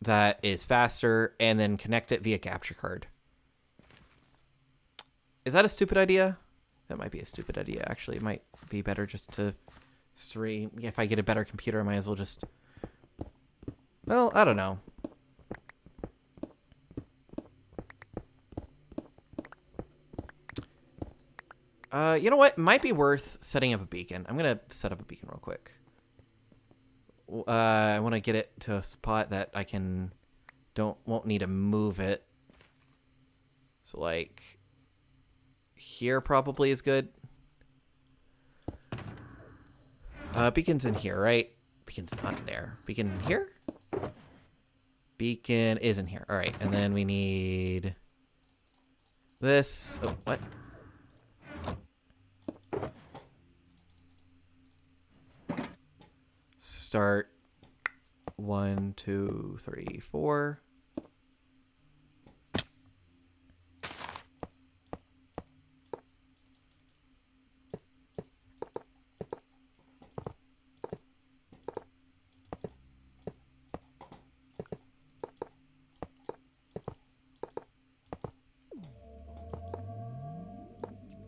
that is faster and then connect it via capture card. Is that a stupid idea? That might be a stupid idea, actually. It might be better just to stream. If I get a better computer, I might as well just... Well, I don't know. You know what? It might be worth setting up a beacon. I'm going to set up a beacon real quick. I want to get it to a spot that I won't need to move it. So, like, here probably is good. Beacon's in here, right? Beacon's not in there. Beacon here? Beacon is in here. All right, and then we need this. Oh, what? Start 1, 2, 3, 4.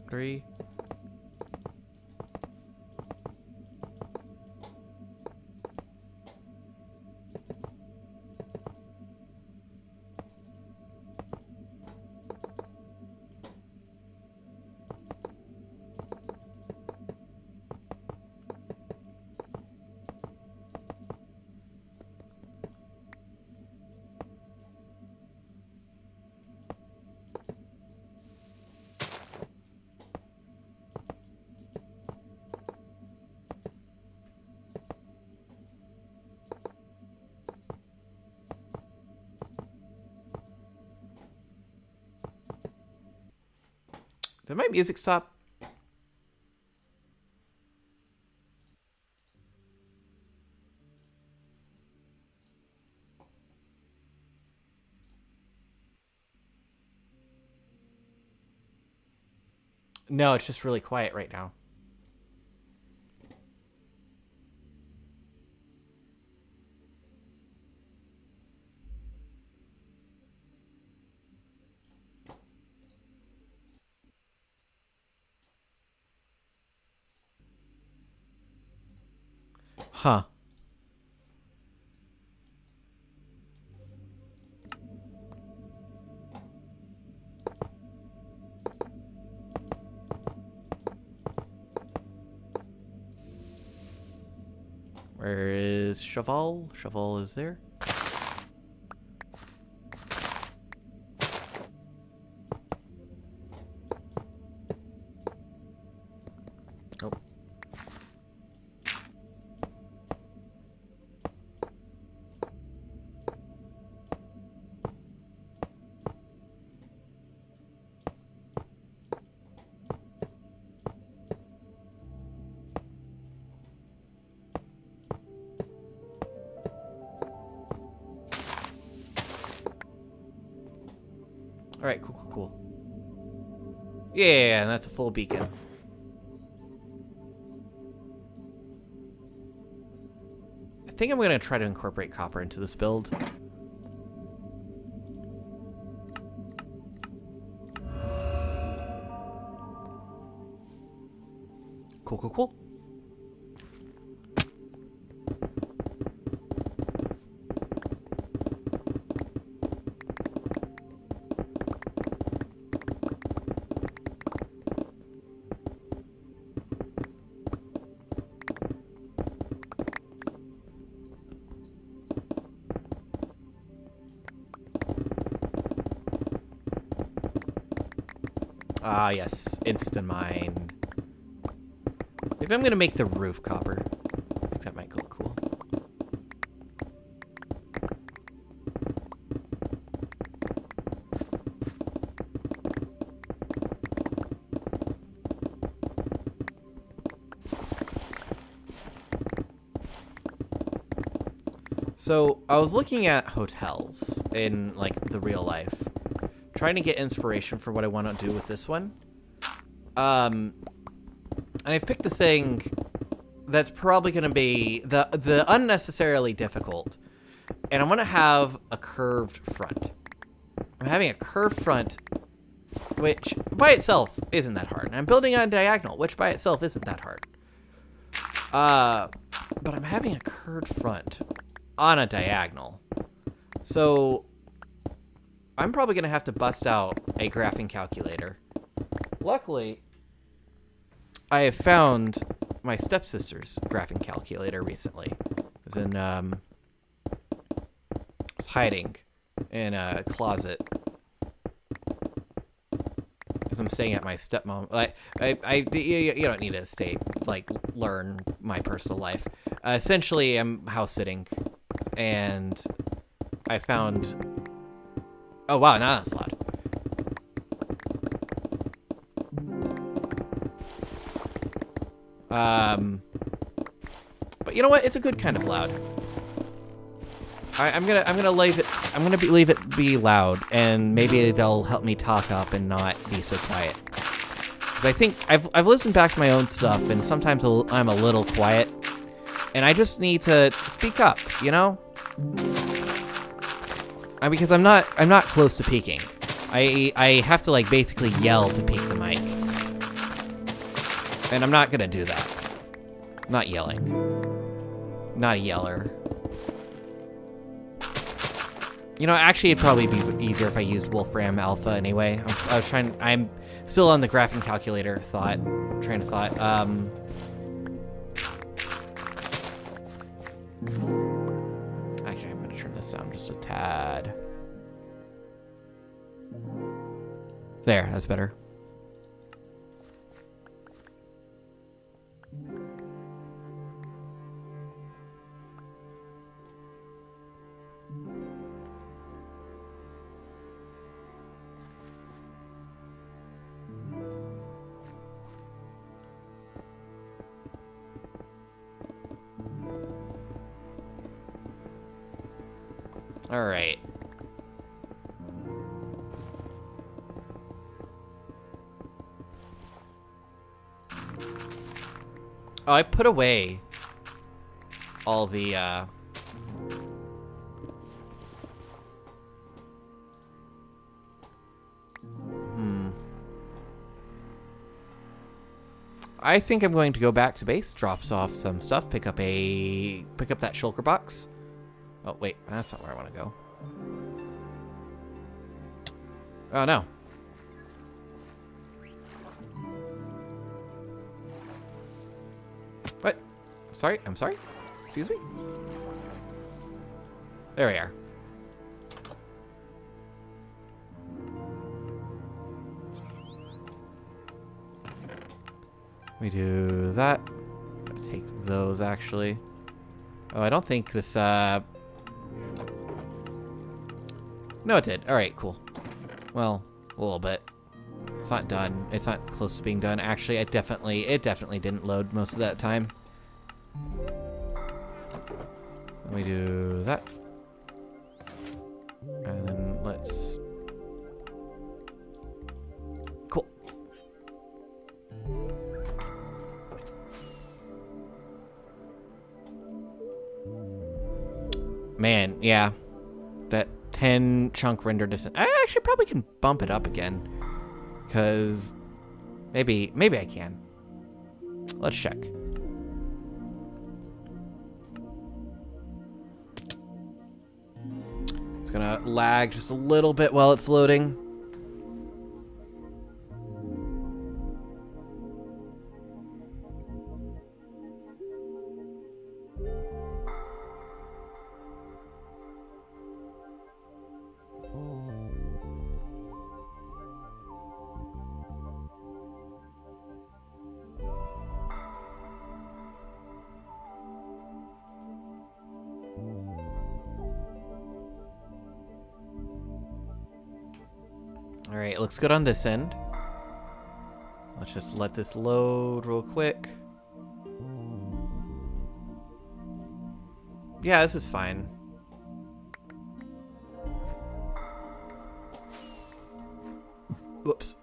Three. Did my music stop? No, it's just really quiet right now. Huh. Where is Cheval? Cheval is there. Oh. All right, cool. Yeah, that's a full beacon. I think I'm gonna try to incorporate copper into this build. Cool. Ah, yes. Insta-mine. Maybe I'm gonna make the roof copper. I think that might look cool. So, I was looking at hotels in, like, the real life. Trying to get inspiration for what I want to do with this one. And I've picked a thing that's probably going to be the unnecessarily difficult. And I'm going to have a curved front. I'm having a curved front, which by itself isn't that hard. And I'm building on a diagonal, which by itself isn't that hard. But I'm having a curved front on a diagonal. So I'm probably going to have to bust out a graphing calculator. Luckily, I have found my stepsister's graphing calculator recently. It was was hiding in a closet because I'm staying at my stepmom. You don't need to learn my personal life. Essentially, I'm house sitting, and I found. Oh wow, now that's loud. But you know what? It's a good kind of loud. I'm gonna leave it be loud, and maybe they'll help me talk up and not be so quiet. Because I think I've listened back to my own stuff, and sometimes I'm a little quiet, and I just need to speak up, you know? Because I'm not close to peaking. I have to like basically yell to peak the mic. And I'm not gonna do that. I'm not yelling. I'm not a yeller. You know, actually it'd probably be easier if I used Wolfram Alpha anyway. I'm still on the graphing calculator train of thought. Actually, I'm gonna turn this down just a tad. There, that's better. All right. Oh, I put away all the, I think I'm going to go back to base, drops off some stuff, pick up that shulker box. Oh, wait, that's not where I want to go. Oh, no. What? Sorry, I'm sorry? Excuse me? There we are. We do that. Take those, actually. Oh, I don't think this, No, it did. Alright, cool. Well, a little bit. It's not done. It's not close to being done. Actually, it definitely didn't load most of that time. Let me do that. And then let's... Cool. Man, yeah. That 10 chunk render distance. I actually probably can bump it up again. Because maybe I can. Let's check. It's gonna lag just a little bit while it's loading. All right, it looks good on this end. Let's just let this load real quick. Yeah, this is fine. Whoops.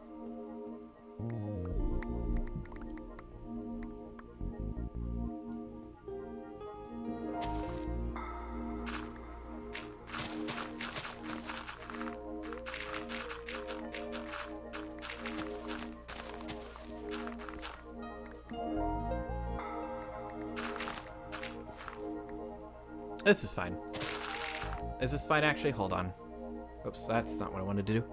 This is fine. Is this fine, actually? Hold on. Oops, that's not what I wanted to do.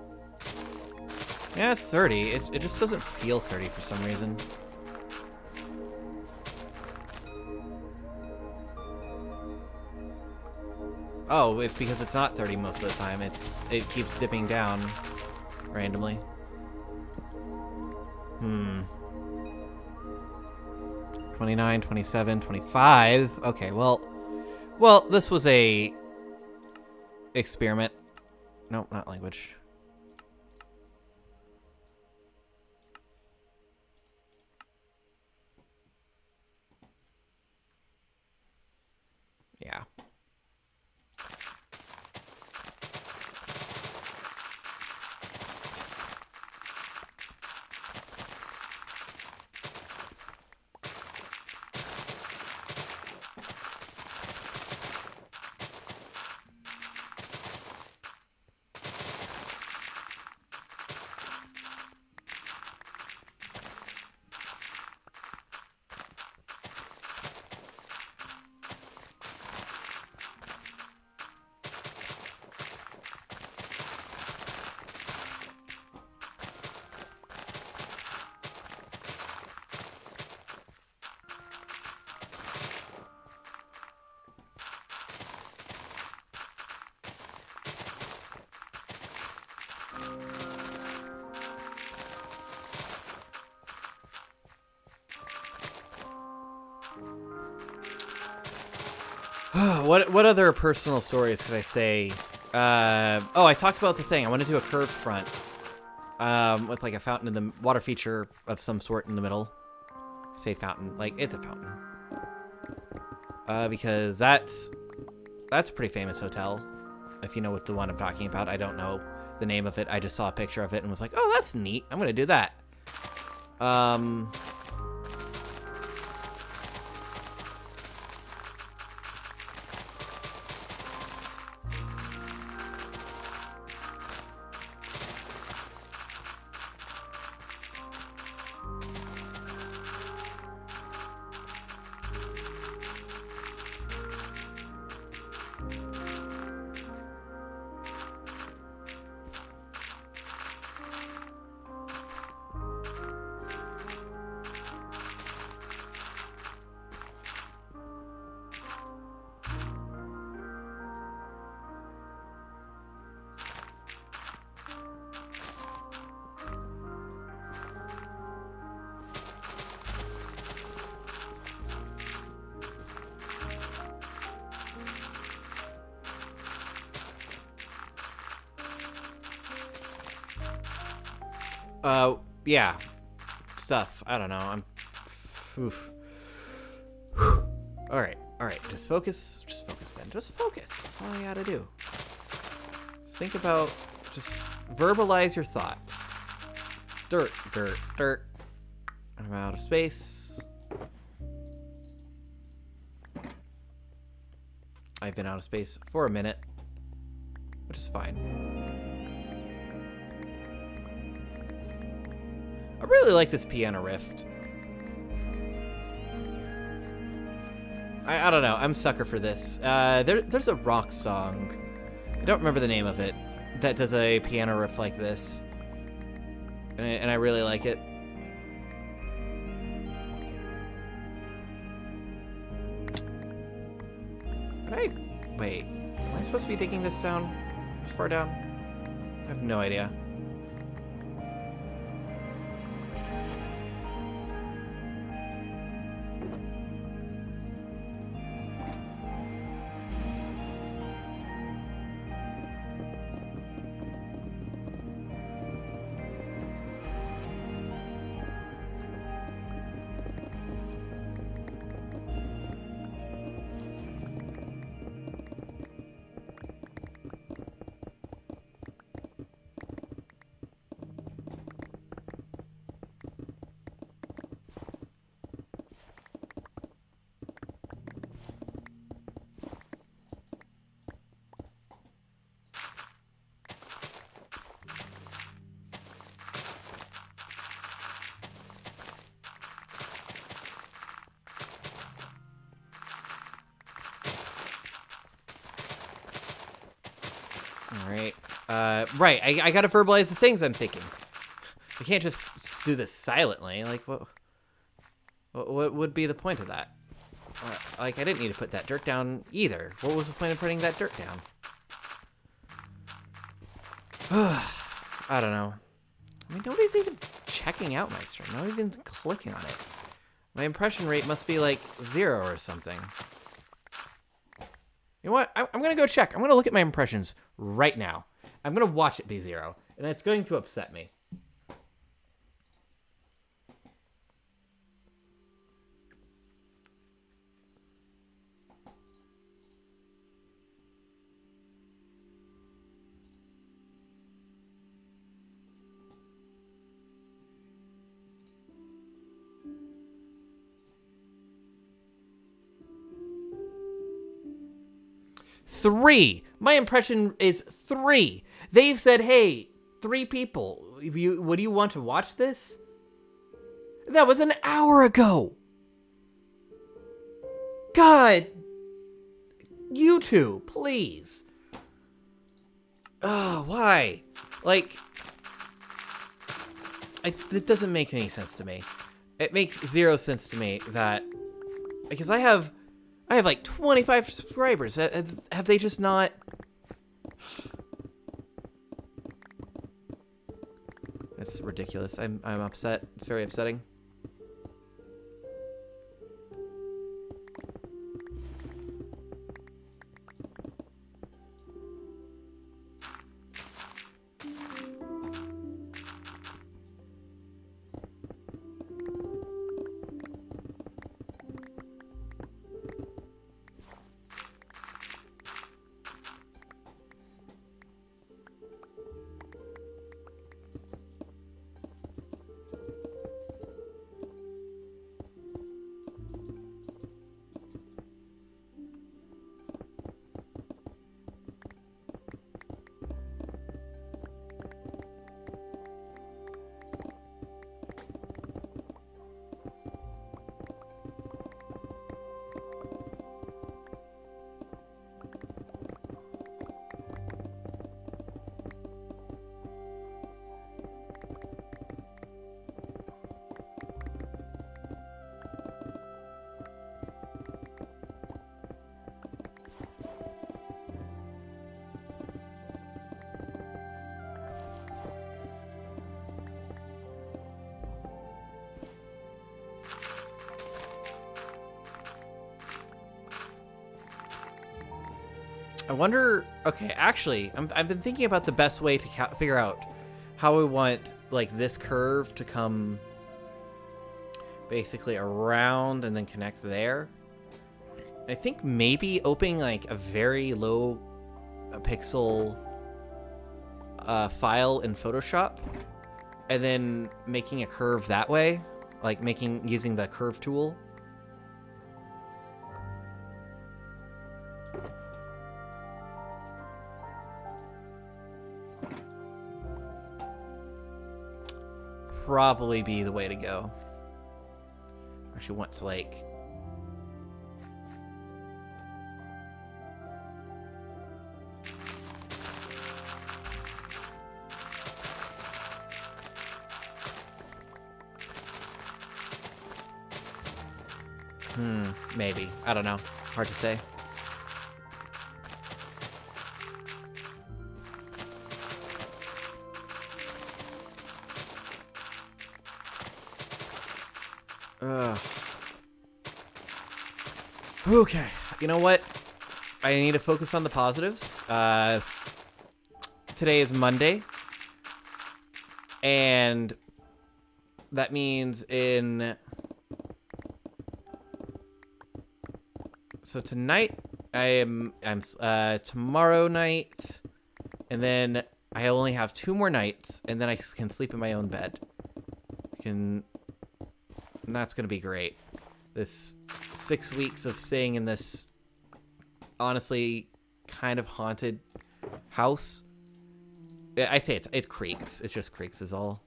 Yeah, it's 30. It just doesn't feel 30 for some reason. Oh, it's because it's not 30 most of the time. It keeps dipping down randomly. 29, 27, 25. Okay, well, this was a experiment. No, not language. Yeah. What other personal stories could I say? Oh, I talked about the thing. I want to do a curved front with like a fountain in the water feature of some sort in the middle. Say fountain, like it's a fountain. Because that's a pretty famous hotel. if you know what the one I'm talking about. I don't know the name of it. I just saw a picture of it and was like, oh, that's neat. I'm gonna do that. Yeah. Stuff. I don't know. I'm... Oof. Alright, alright. Just focus. Just focus, Ben. Just focus. That's all I gotta do. Just think about... Just verbalize your thoughts. Dirt, dirt, dirt. I'm out of space. I've been out of space for a minute, which is fine. I really like this piano riff. I don't know. I'm a sucker for this. There's a rock song. I don't remember the name of it. That does a piano riff like this. And I really like it. Wait. Am I supposed to be taking this down? This far down? I have no idea. Alright. Right, I gotta verbalize the things I'm thinking. I can't just do this silently. Like, what would be the point of that? Like, I didn't need to put that dirt down either. What was the point of putting that dirt down? I don't know. I mean, nobody's even checking out my stream. Nobody's even clicking on it. My impression rate must be like 0 or something. You know what? I'm gonna go check. I'm gonna look at my impressions right now. I'm gonna watch it be 0, and it's going to upset me. Three. My impression is 3. They've said, hey, 3 people. Would you want to watch this? That was an hour ago. God. You two, please. Oh, why? Like, it doesn't make any sense to me. It makes 0 sense to me that... Because I have like 25 subscribers. Have they just not... That's ridiculous. I'm upset. It's very upsetting. I wonder. Okay, actually, I've been thinking about the best way to figure out how we want like this curve to come basically around and then connect there. I think maybe opening like a very low pixel file in Photoshop and then making a curve that way, like using the curve tool. Probably be the way to go. Actually want to like maybe. I don't know. Hard to say. Okay. You know what? I need to focus on the positives. Today is Monday. And that means so tonight I'm tomorrow night, and then I only have 2 more nights, and then I can sleep in my own bed. And that's gonna be great. This 6 weeks of staying in this honestly kind of haunted house. I say it creaks. It just creaks is all.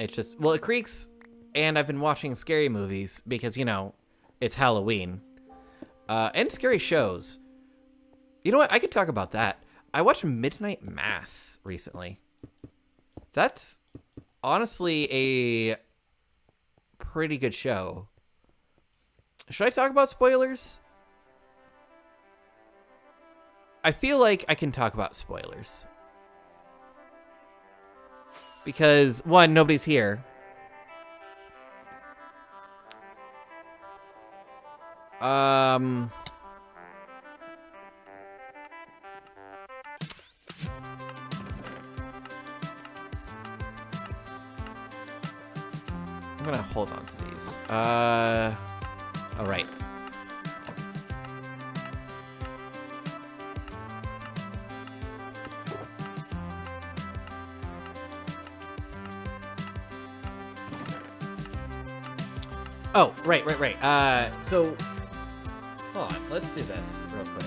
It's just, well, it creaks, and I've been watching scary movies because, you know, it's Halloween. And scary shows. You know what? I could talk about that. I watched Midnight Mass recently. That's honestly a pretty good show. Should I talk about spoilers? I feel like I can talk about spoilers. Because, one, nobody's here. I'm gonna hold on to these. All right. Oh, right. So, hold on. Let's do this real quick.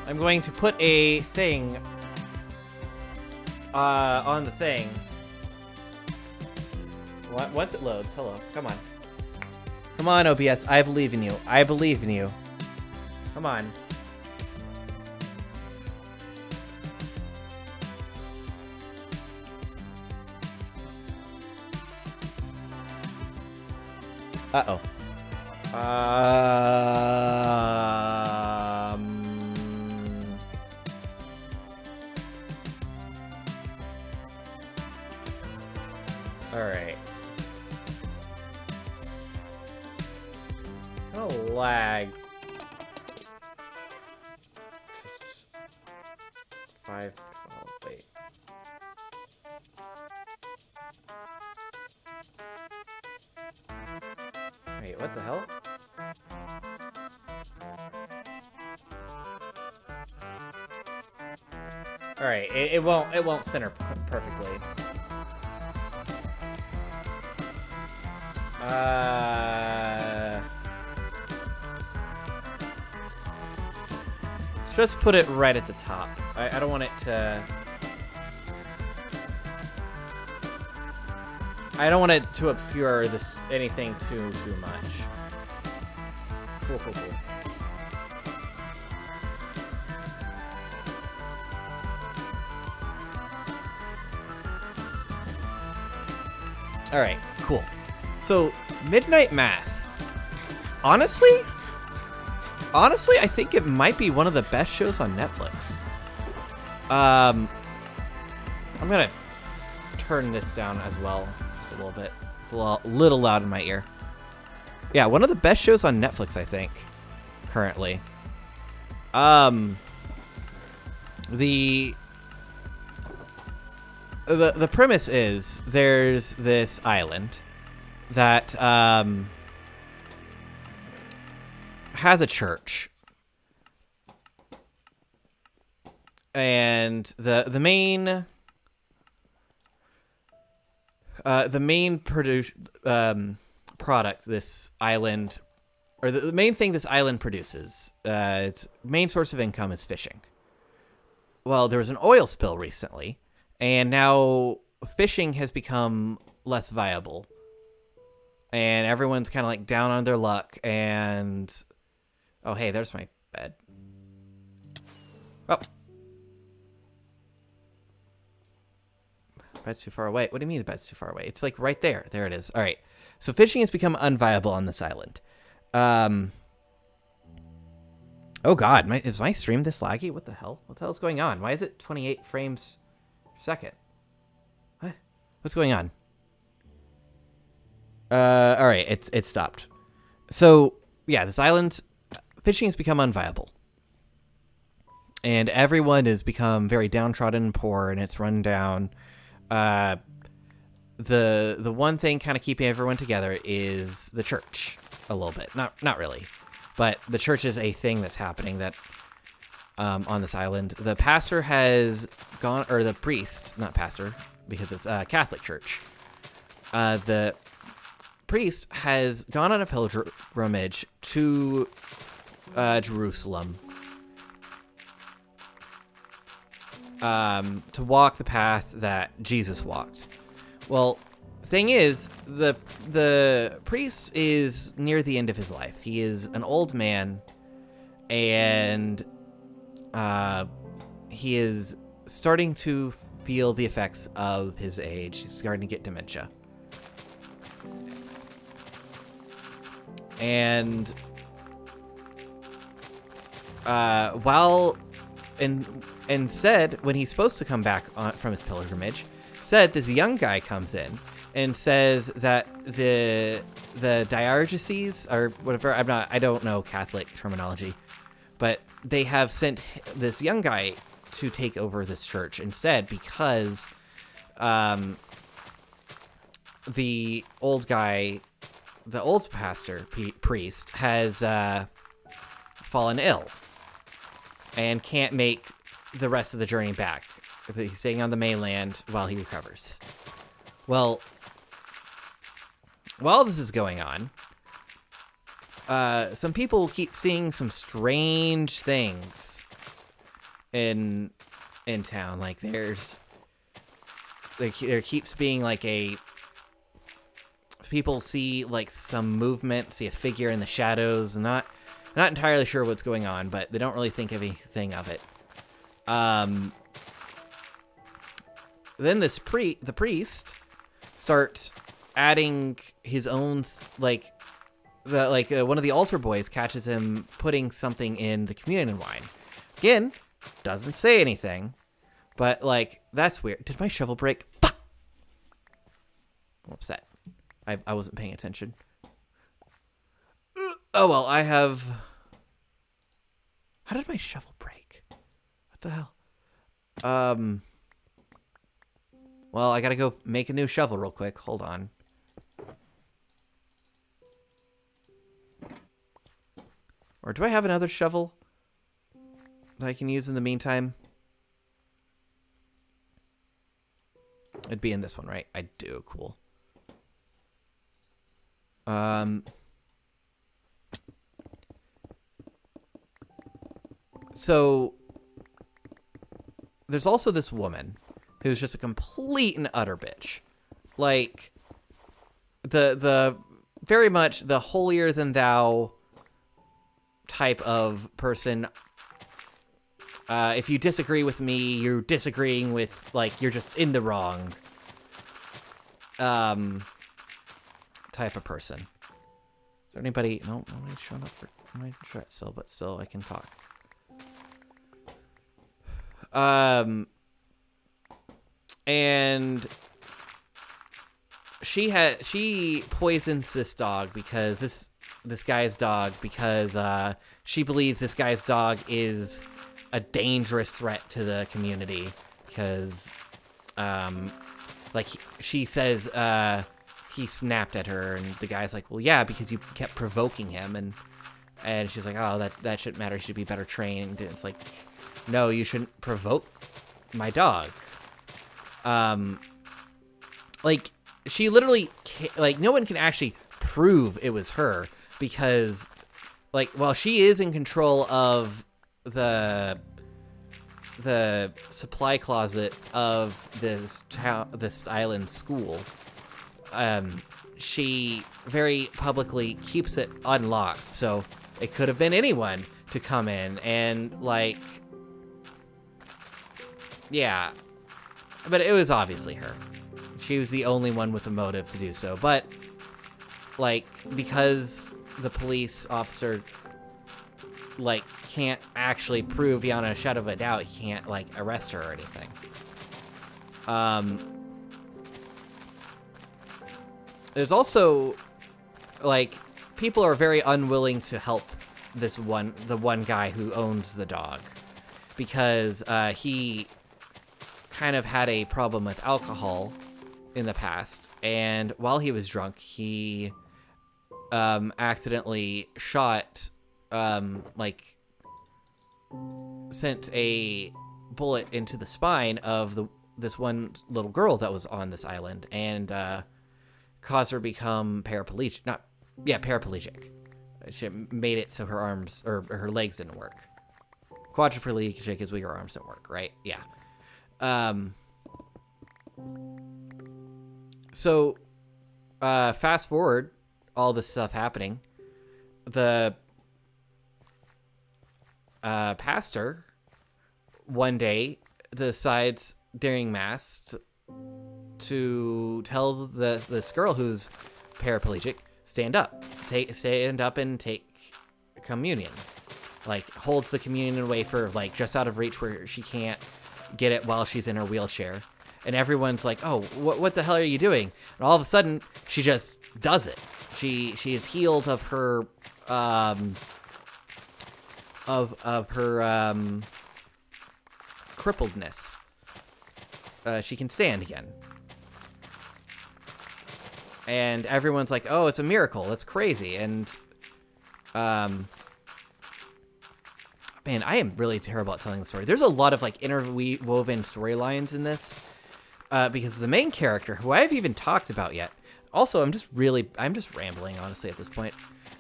I'm going to put a thing on the thing. Once it loads, hello, come on. Come on, OBS, I believe in you. I believe in you. Come on. Uh-oh. Alright. Kind of lag. Just 5, 12, wait. Wait, what the hell? Alright, it won't center perfectly. Just put it right at the top. I don't want it to... I don't want it to obscure this anything too much. Cool. All right, cool. So, Midnight Mass. Honestly, I think it might be one of the best shows on Netflix. I'm gonna turn this down as well, just a little bit. It's a little loud in my ear. Yeah, one of the best shows on Netflix, I think, currently. The premise is there's this island that has a church, and the main product this island, or the main thing this island produces, its main source of income is fishing. Well, there was an oil spill recently, and now fishing has become less viable. And everyone's kind of like down on their luck, and... Oh, hey, there's my bed. Oh. Bed's too far away. What do you mean the bed's too far away? It's like right there. There it is. All right. So fishing has become unviable on this island. Oh god, is my stream this laggy? What the hell? What the hell's going on? Why is it 28 frames per second? What? What's going on? All right, it stopped. So yeah, this island, fishing has become unviable, and everyone has become very downtrodden and poor, and it's run down. The one thing kind of keeping everyone together is the church, a little bit. Not really. But the church is a thing that's happening that on this island. The pastor has gone, or the priest, not pastor, because it's a Catholic church. The priest has gone on a pilgrimage to Jerusalem to walk the path that Jesus walked. Well, thing is, the priest is near the end of his life. He is an old man, and he is starting to feel the effects of his age. He's starting to get dementia. And while said, when he's supposed to come back from his pilgrimage, said this young guy comes in and says that the dioceses, or whatever, I don't know Catholic terminology, but they have sent this young guy to take over this church instead, because the old pastor priest has fallen ill and can't make the rest of the journey back. He's staying on the mainland while he recovers. Well, while this is going on, some people keep seeing some strange things in town. Like there keeps being like people see like some movement, see a figure in the shadows, not entirely sure what's going on, but they don't really think of anything of it. Then the priest starts adding his own, one of the altar boys catches him putting something in the communion wine. Again, doesn't say anything, but like, that's weird. Did my shovel break? Bah! I'm upset. I wasn't paying attention. Oh well, how did my shovel break? What the hell? Well, I gotta go make a new shovel real quick. Hold on. Or do I have another shovel that I can use in the meantime? It'd be in this one, right? I do. Cool. So there's also this woman who's just a complete and utter bitch. Like the very much the holier than thou type of person. If you disagree with me, you're disagreeing with, like, you're just in the wrong type type of person. Is there anybody? No, nobody's showing up for my threat still, but still I can talk. And she poisons this dog because this guy's dog because she believes this guy's dog is a dangerous threat to the community because she says he snapped at her, and the guy's like, well, yeah, because you kept provoking him, and she's like, oh, that shouldn't matter, he should be better trained. And it's like, no, you shouldn't provoke my dog. Like, she literally no one can actually prove it was her because, like, while she is in control of the supply closet of this island school, she very publicly keeps it unlocked, so it could have been anyone to come in and, like, yeah, but it was obviously her. She was the only one with the motive to do so, but, like, because the police officer, like, can't actually prove beyond a shadow of a doubt, he can't, like, arrest her or anything. There's also, like, people are very unwilling to help the one guy who owns the dog because he kind of had a problem with alcohol in the past, and while he was drunk, he accidentally shot sent a bullet into the spine of this one little girl that was on this island, and caused her to become paraplegic. Paraplegic. She made it so her arms or her legs didn't work. Quadriplegic is when your arms don't work, right? Yeah. So fast forward all this stuff happening, the pastor one day decides during mass to tell this girl who's paraplegic, stand up and take communion. Like, holds the communion wafer, like, just out of reach where she can't get it while she's in her wheelchair. And everyone's like, oh, what the hell are you doing? And all of a sudden, she just does it. She is healed of her, crippledness. She can stand again. And everyone's like, oh, it's a miracle. That's crazy. And, man, I am really terrible at telling the story. There's a lot of, like, interwoven storylines in this. Because the main character, who I haven't even talked about yet, also, I'm just rambling, honestly, at this point.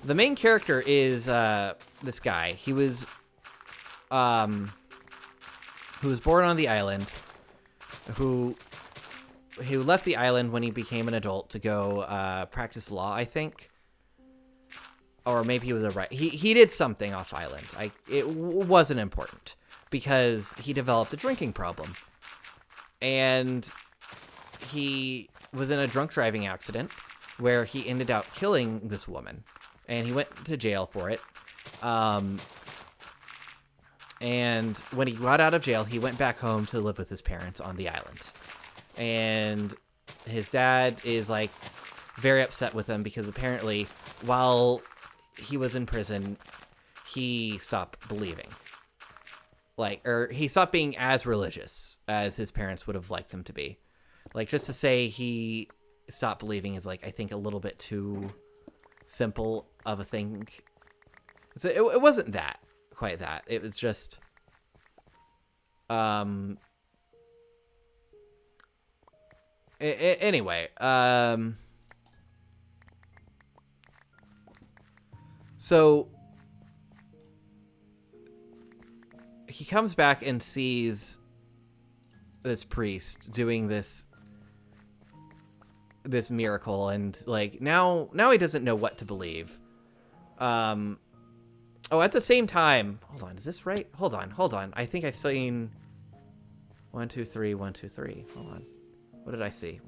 The main character is, this guy. He was born on the island, who left the island when he became an adult to go, practice law, I think. Or maybe he was he did something off island. It wasn't important, because he developed a drinking problem. And he was in a drunk driving accident where he ended up killing this woman, and he went to jail for it. And when he got out of jail, he went back home to live with his parents on the island. And his dad is, like, very upset with him because apparently while he was in prison, he stopped believing. Or he stopped being as religious as his parents would have liked him to be. Like, just to say he stopped believing is, like, I think a little bit too simple of a thing. So it wasn't quite that. It was just, anyway, so he comes back and sees this priest doing this miracle, and, like, now he doesn't know what to believe. Oh, at the same time, hold on, is this right? Hold on. I think I've seen 1, 2, 3, 1, 2, 3. Hold on. What did I see?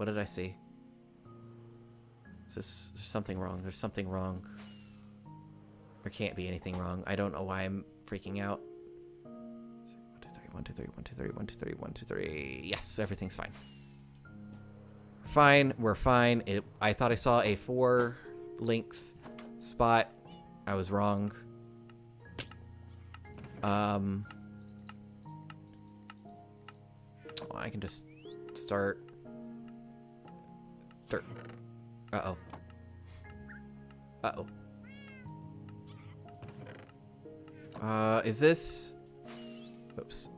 There's something wrong. There's something wrong. There can't be anything wrong. I don't know why I'm freaking out. 1, 2, 3, 1, 2, 3, 1, 2, 3, 1, 2, 3. Yes, everything's fine. Fine, we're fine. I thought I saw a 4 length spot. I was wrong. Oh, I can just start. Dirt. Uh-oh. Uh-oh. Is this... Oops.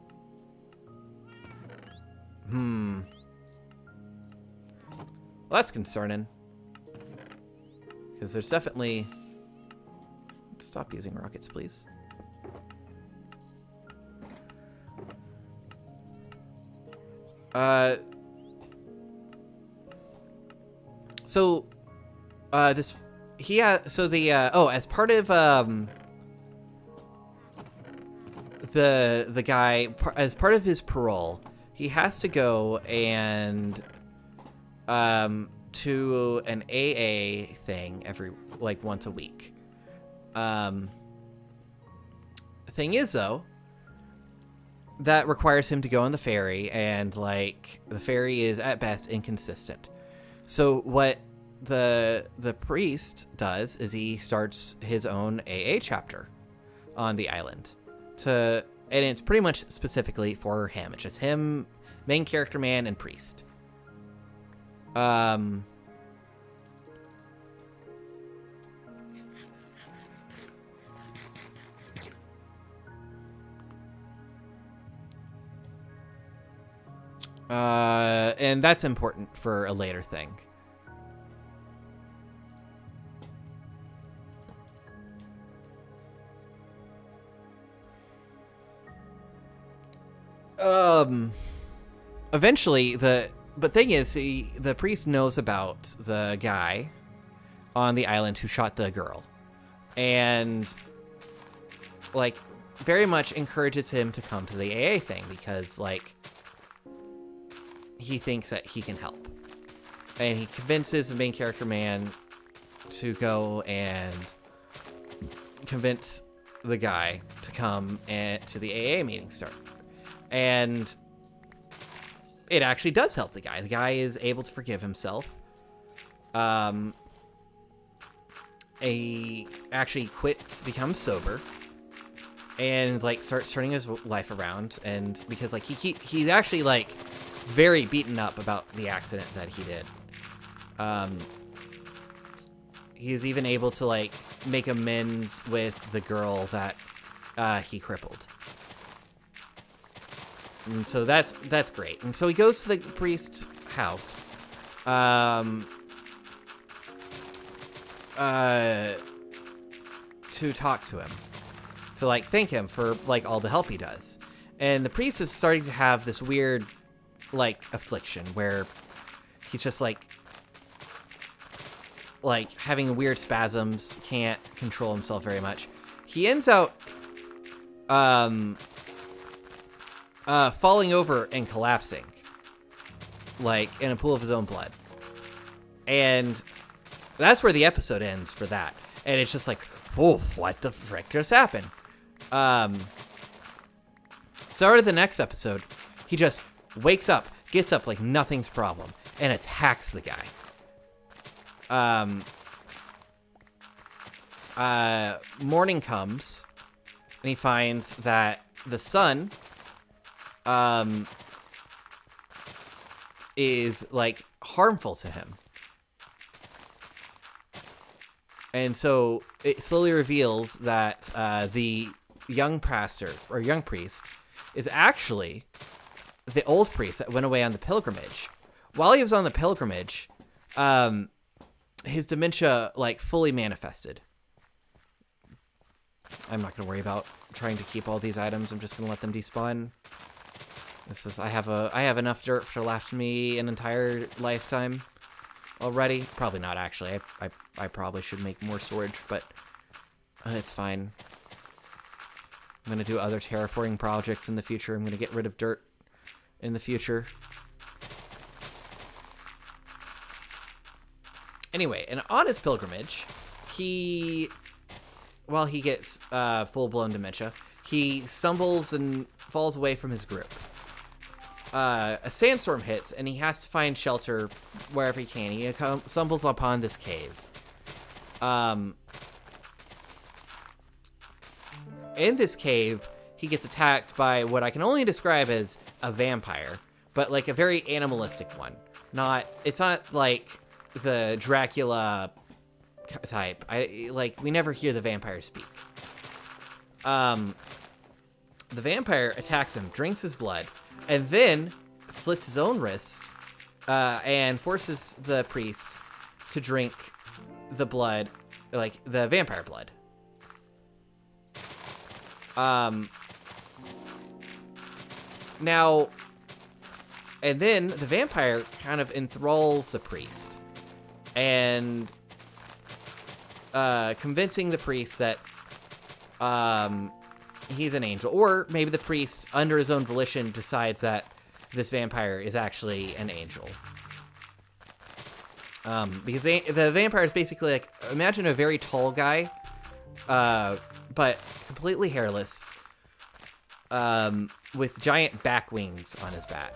Well, that's concerning. Because there's definitely... Stop using rockets, please. So, this... So the, as part of, the guy, as part of his parole, he has to go and to an AA thing once a week. The thing is, though, that requires him to go on the ferry, and the ferry is at best inconsistent. So what the priest does is he starts his own AA chapter on the island. And it's pretty much specifically for him. It's just him, main character man, and priest. And that's important for a later thing. Eventually, but thing is, the priest knows about the guy on the island who shot the girl, and very much encourages him to come to the AA thing because he thinks that he can help, and he convinces the main character man to go and convince the guy to come to the AA meeting start. And it actually does help the guy. The guy is able to forgive himself. He actually quits, becomes sober, and starts turning his life around. And because he's actually very beaten up about the accident that he did. He's even able to make amends with the girl that he crippled. And so that's great. And so he goes to the priest's house, to talk to him, to thank him for all the help he does. And the priest is starting to have this weird affliction where he's just having weird spasms, can't control himself very much. He ends out falling over and collapsing, in a pool of his own blood. And that's where the episode ends for that. And it's just oh, what the frick just happened? Start of the next episode, he just wakes up, gets up like nothing's a problem, and attacks the guy. Morning comes, and he finds that the sun is harmful to him. And so it slowly reveals that the young pastor or young priest is actually the old priest that went away on the pilgrimage. While he was on the pilgrimage, his dementia fully manifested. I'm not going to worry about trying to keep all these items. I'm just going to let them despawn. I have enough dirt to last me an entire lifetime already. Probably not, actually. I probably should make more storage, but it's fine. I'm going to do other terraforming projects in the future. I'm going to get rid of dirt in the future. Anyway, and on his pilgrimage, while he gets full-blown dementia, he stumbles and falls away from his group. A sandstorm hits, and he has to find shelter wherever he can. He stumbles upon this cave. In this cave, he gets attacked by what I can only describe as a vampire, but like a very animalistic one. It's not like the Dracula type. We never hear the vampire speak. The vampire attacks him, drinks his blood, and then slits his own wrist, and forces the priest to drink the blood, like the vampire blood. Now, and then the vampire kind of enthralls the priest, and convincing the priest that he's an angel, or maybe the priest, under his own volition, decides that this vampire is actually an angel. Because the vampire is basically like, imagine a very tall guy, but completely hairless, with giant back wings on his back.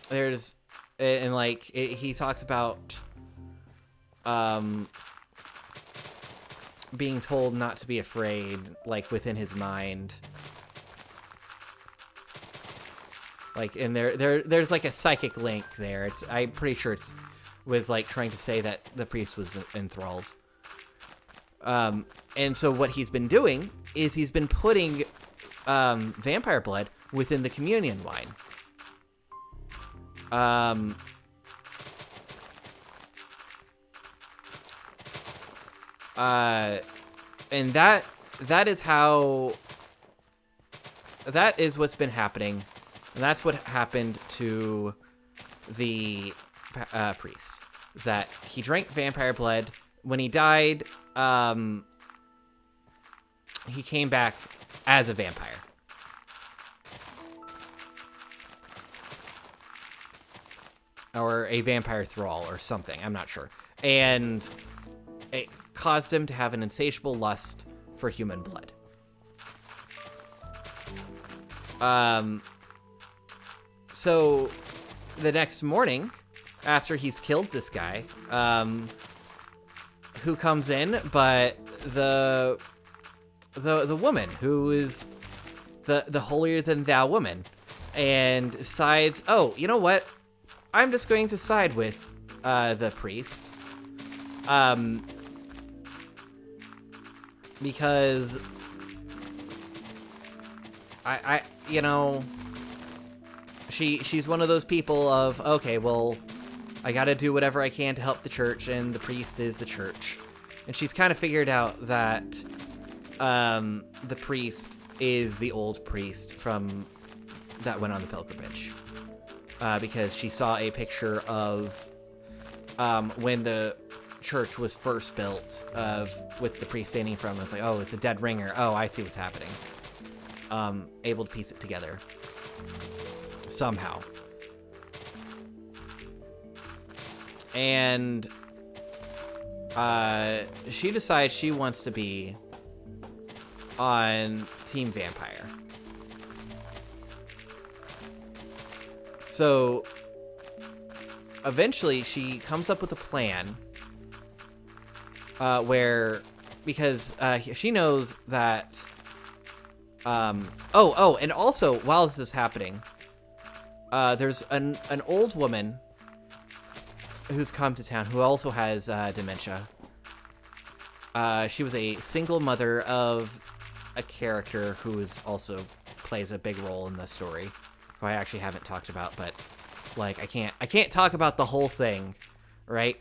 There's, and like, he talks about, being told not to be afraid, like, within his mind. Like, and there's like a psychic link there. I'm pretty sure was like trying to say that the priest was enthralled. And so what he's been doing is he's been putting vampire blood within the communion wine. And that is what's been happening, and that's what happened to the priest. Is that he drank vampire blood. When he died, he came back as a vampire. Or a vampire thrall or something, I'm not sure. And it caused him to have an insatiable lust for human blood. So the next morning, after he's killed this guy, who comes in but the woman who is the holier than thou woman, and decides, oh, you know what? I'm just going to side with the priest. Because I you know, she's one of those people of, okay, well, I gotta do whatever I can to help the church, and the priest is the church. And she's kind of figured out that the priest is the old priest from that went on the pilgrimage. Because she saw a picture of when the church was first built, with the priest standing in front of it. It's like, oh, it's a dead ringer. Oh, I see what's happening. Able to piece it together somehow. And she decides she wants to be on Team Vampire. So eventually she comes up with a plan because she knows that and also while this is happening, there's an old woman who's come to town who also has dementia. She was a single mother of a character who also plays a big role in the story, who I actually haven't talked about, but like I can't talk about the whole thing, right?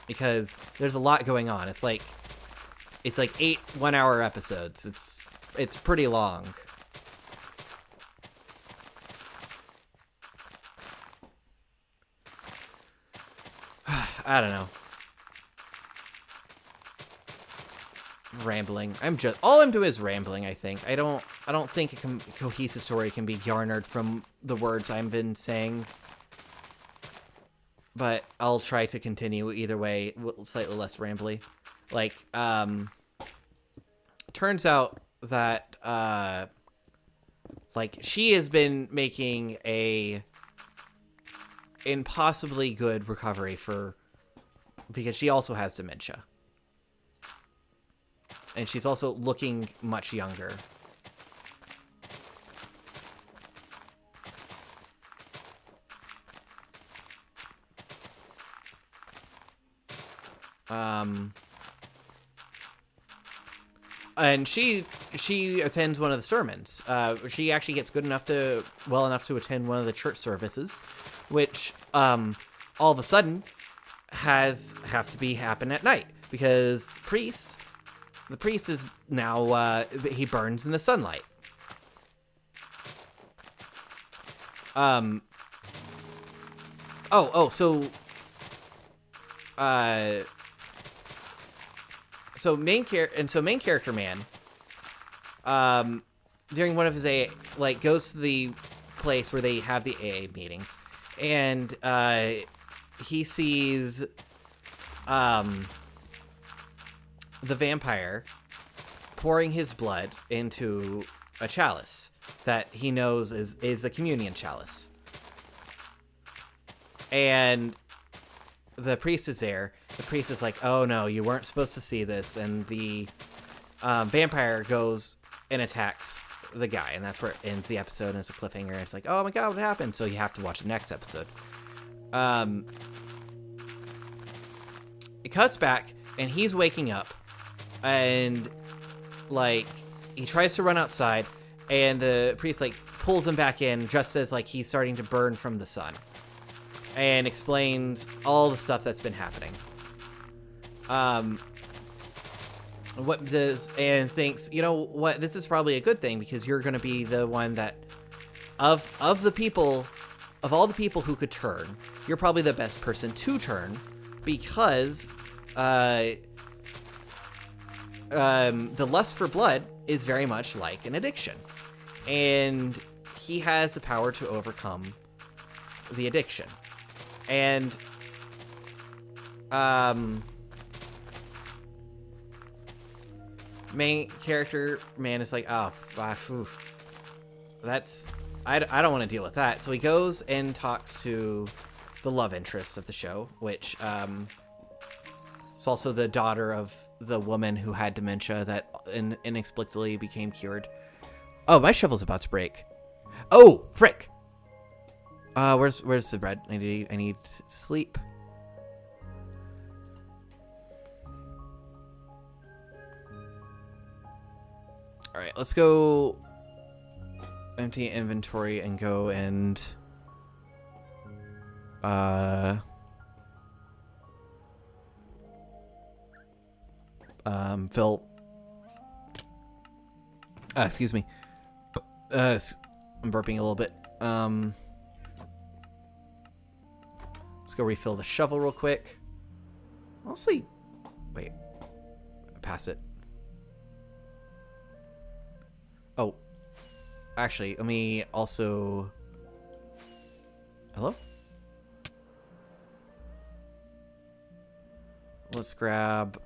Because there's a lot going on. It's like 8 one-hour episodes. It's pretty long. I don't know. rambling. All I'm doing is rambling, I think. I don't think a cohesive story can be garnered from the words I've been saying. But I'll try to continue either way, slightly less rambly. Like, turns out that, like, she has been making a impossibly good recovery because she also has dementia. And she's also looking much younger. And she attends one of the sermons. She actually gets well enough to attend one of the church services, which all of a sudden have to happen at night because the priest is now he burns in the sunlight. So main character man, during one of his AA, like, goes to the place where they have the AA meetings, and he sees the vampire pouring his blood into a chalice that he knows is the communion chalice. And the priest is there. The priest is like, oh no, you weren't supposed to see this. And the vampire goes and attacks the guy. And that's where it ends the episode. And it's a cliffhanger. And it's like, oh my god, what happened? So you have to watch the next episode. It cuts back and he's waking up. And, like, he tries to run outside. And the priest, like, pulls him back in just as, like, he's starting to burn from the sun. And explains all the stuff that's been happening. Thinks, you know what, this is probably a good thing because you're going to be the one that, of all the people who could turn, you're probably the best person to turn because, the lust for blood is very much like an addiction. And he has the power to overcome the addiction. And, main character man is like, oh, that's, I don't want to deal with that. So he goes and talks to the love interest of the show, which, is also the daughter of the woman who had dementia that inexplicably became cured. Oh, my shovel's about to break. Oh, frick. Where's the bread? I need sleep. All right, let's go empty inventory and go and fill. Excuse me. I'm burping a little bit. Let's go refill the shovel real quick. Honestly, wait. Pass it. Oh. Actually, let me also... Hello? Let's grab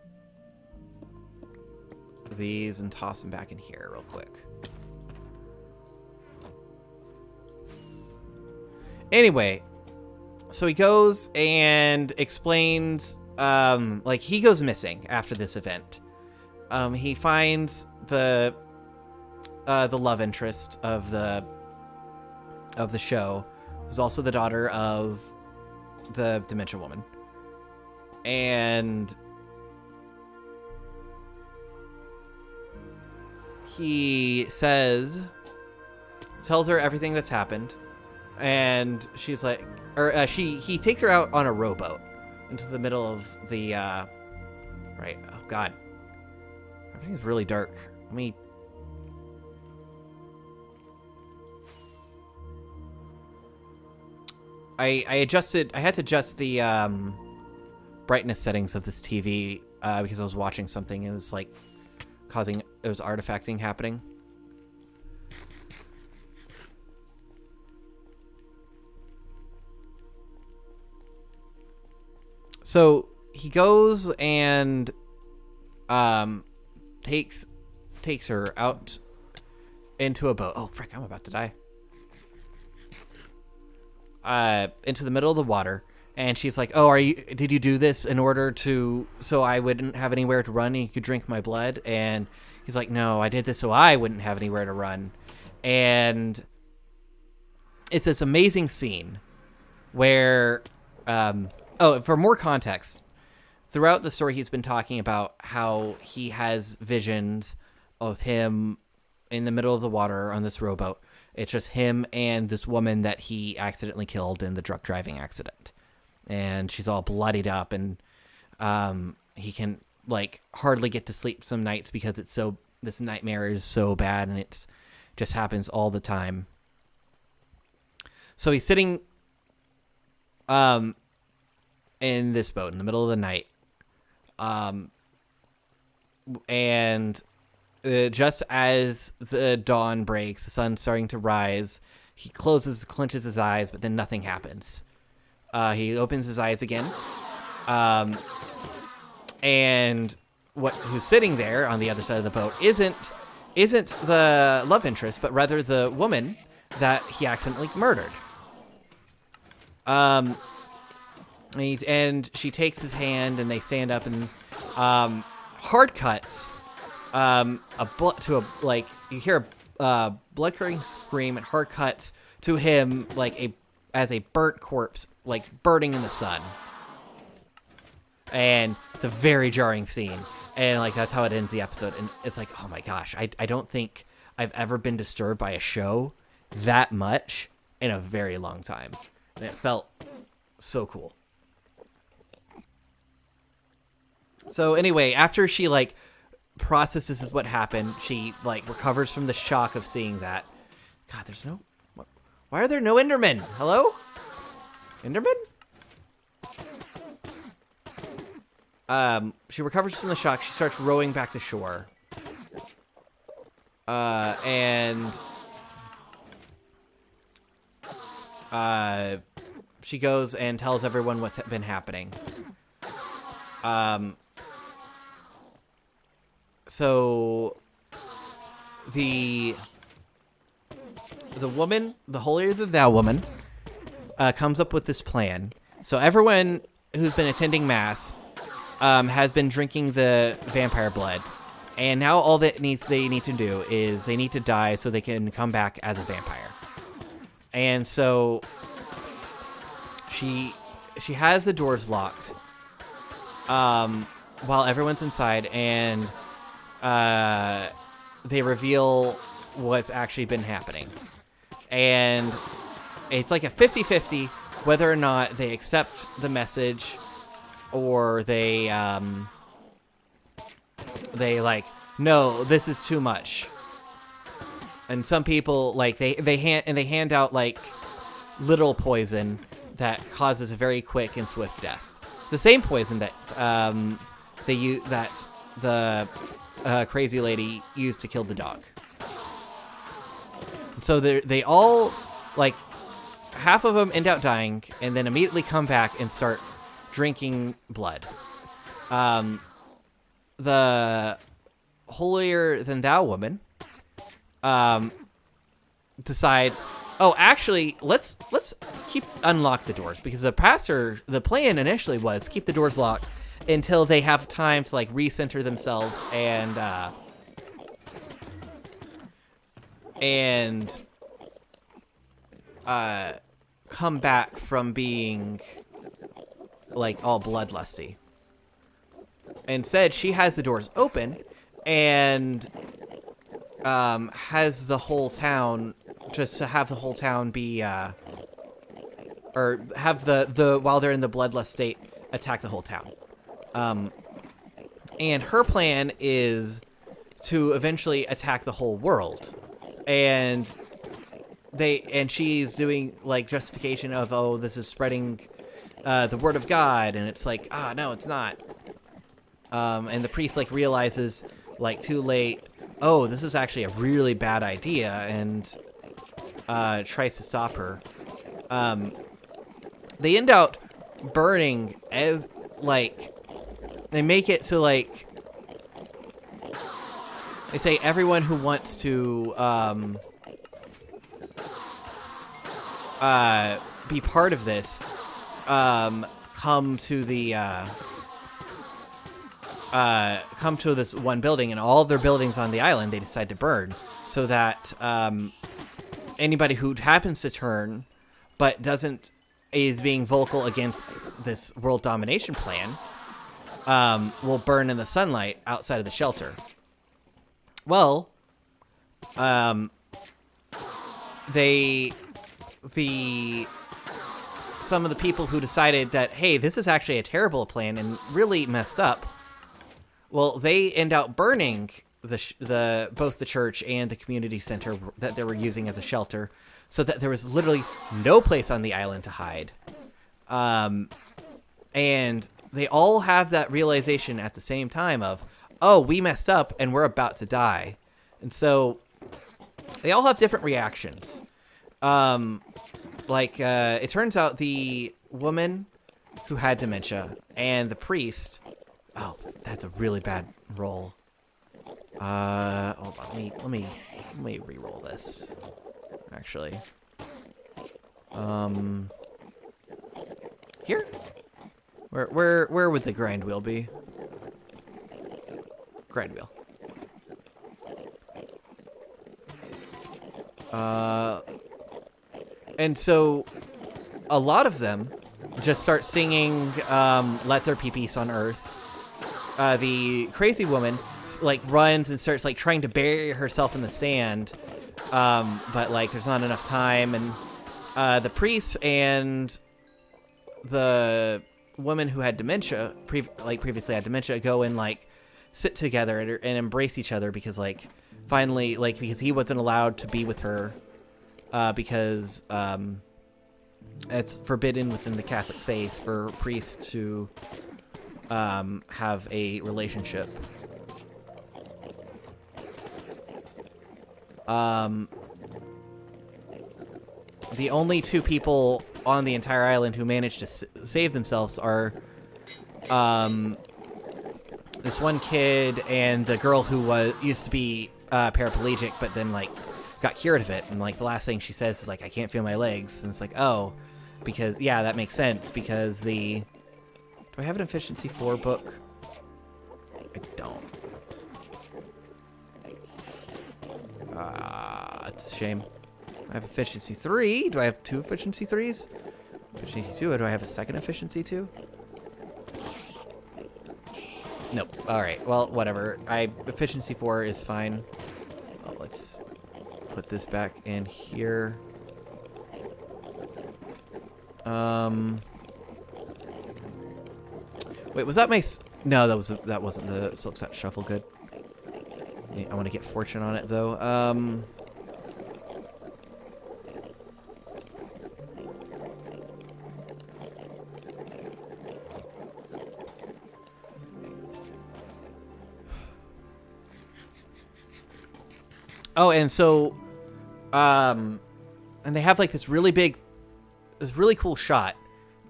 these and toss them back in here real quick. Anyway, so he goes and explains, like, he goes missing after this event. He finds the love interest of the show, who's also the daughter of the dementia woman. And he tells her everything that's happened. And she's like, he takes her out on a rowboat into the middle of the, right. Oh God. Everything's really dark. Let me, I had to adjust the, brightness settings of this TV, because I was watching something. It was like causing those artifacting happening. So he goes and takes her out into a boat. Oh frick, I'm about to die. Into the middle of the water, and she's like, "Oh, did you do this in order so I wouldn't have anywhere to run and you could drink my blood?" And he's like, "No, I did this so I wouldn't have anywhere to run." And it's this amazing scene where for more context, throughout the story he's been talking about how he has visions of him in the middle of the water on this rowboat. It's just him and this woman that he accidentally killed in the drunk driving accident. And she's all bloodied up, and he can like hardly get to sleep some nights because this nightmare is so bad, and it just happens all the time. So he's sitting in this boat in the middle of the night. And just as the dawn breaks, the sun's starting to rise, he clenches his eyes, but then nothing happens. He opens his eyes again. And who's sitting there on the other side of the boat isn't the love interest, but rather the woman that he accidentally murdered. And she takes his hand, and they stand up, and hard cuts. You hear a blood-curdling scream, and hard cuts to him as a burnt corpse, like burning in the sun. And it's a very jarring scene, and like that's how it ends the episode. And it's like, oh my gosh, I don't think I've ever been disturbed by a show that much in a very long time, and it felt so cool. So anyway, after she processes what happened, she recovers from the shock of seeing that. God, why are there no Endermen? Hello? Endermen? She recovers from the shock. She starts rowing back to shore. And she goes and tells everyone what's been happening. So the woman, the holier than thou woman, comes up with this plan. So everyone who's been attending mass has been drinking the vampire blood, and now all they need to do is they need to die so they can come back as a vampire. And so she has the doors locked while everyone's inside, and they reveal what's actually been happening. And it's like a 50-50 whether or not they accept the message, or they no, this is too much. And some people they hand out literal poison that causes a very quick and swift death. The same poison that the crazy lady used to kill the dog. So they all half of them end up dying, and then immediately come back and start drinking blood. The holier than thou woman decides, oh, actually, let's unlock the doors, because the plan initially was keep the doors locked until they have time to recenter themselves and come back from being all bloodlusty. Instead, she has the doors open and has the whole town, just to have the whole town be or have the while they're in the bloodlust state, attack the whole town. And her plan is to eventually attack the whole world. And she's doing justification of, oh, this is spreading the word of God, and it's no, it's not. And the priest realizes, like too late, oh, this is actually a really bad idea, and tries to stop her. They end out burning, they make it so, like, they say everyone who wants to be part of this come to this one building, and all of their buildings on the island they decide to burn, so that anybody who happens to turn but is being vocal against this world domination plan will burn in the sunlight outside of the shelter. Well, some of the people who decided that, hey, this is actually a terrible plan and really messed up, well, they end up burning both the church and the community center that they were using as a shelter, so that there was literally no place on the island to hide. And they all have that realization at the same time of, oh, we messed up and we're about to die. And so they all have different reactions. It turns out the woman who had dementia and the priest, oh, that's a really bad roll. Hold on, let me re-roll this, actually. Here? Where would the grind wheel be? Grind wheel. And so a lot of them just start singing Let There Be Peace on Earth. The crazy woman runs and starts trying to bury herself in the sand, but there's not enough time, and the priest and the woman who had dementia previously had dementia go and sit together and embrace each other, because finally because he wasn't allowed to be with her because it's forbidden within the Catholic faith for priests to have a relationship. The only two people on the entire island who managed to save themselves are this one kid and the girl who used to be paraplegic, but then got cured of it. And the last thing she says is I can't feel my legs. And it's oh, because yeah, that makes sense, because do I have an efficiency 4 book? I don't. It's a shame. I have efficiency 3. Do I have 2 efficiency 3s? Efficiency 2. Do I have a second efficiency 2? Nope. Alright, well, whatever. Efficiency 4 is fine. Well, let's put this back in here. Wait, was that my... No, that wasn't the Silk Set Shuffle good. I want to get fortune on it, though. Oh, and so, and they have this really cool shot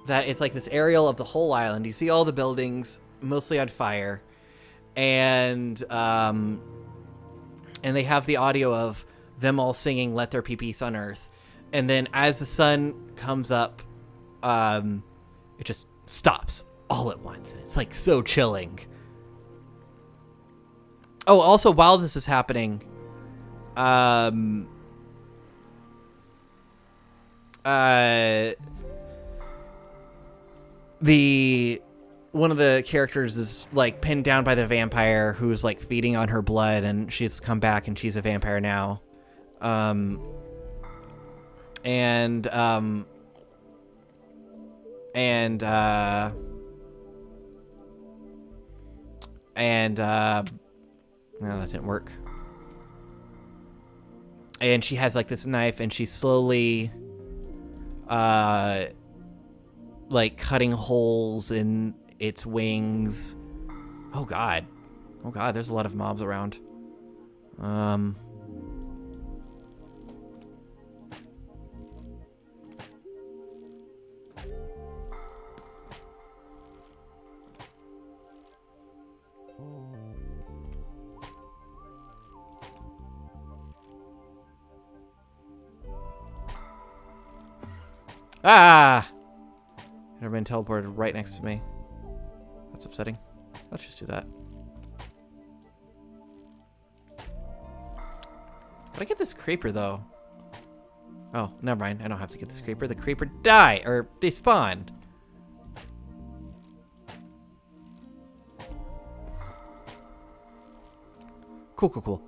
that it's this aerial of the whole island. You see all the buildings mostly on fire, and they have the audio of them all singing "Let There Be Peace on Earth," and then as the sun comes up, it just stops all at once, and it's so chilling. Oh, also while this is happening, one of the characters is pinned down by the vampire who's feeding on her blood, and she's come back and she's a vampire now. No, that didn't work. And she has this knife, and she's slowly cutting holes in its wings. Oh god. Oh god, there's a lot of mobs around. Ah! Never been teleported right next to me. That's upsetting. Let's just do that. But I get this creeper, though. Oh, never mind. I don't have to get this creeper. The creeper died, or despawned. Cool, cool, cool.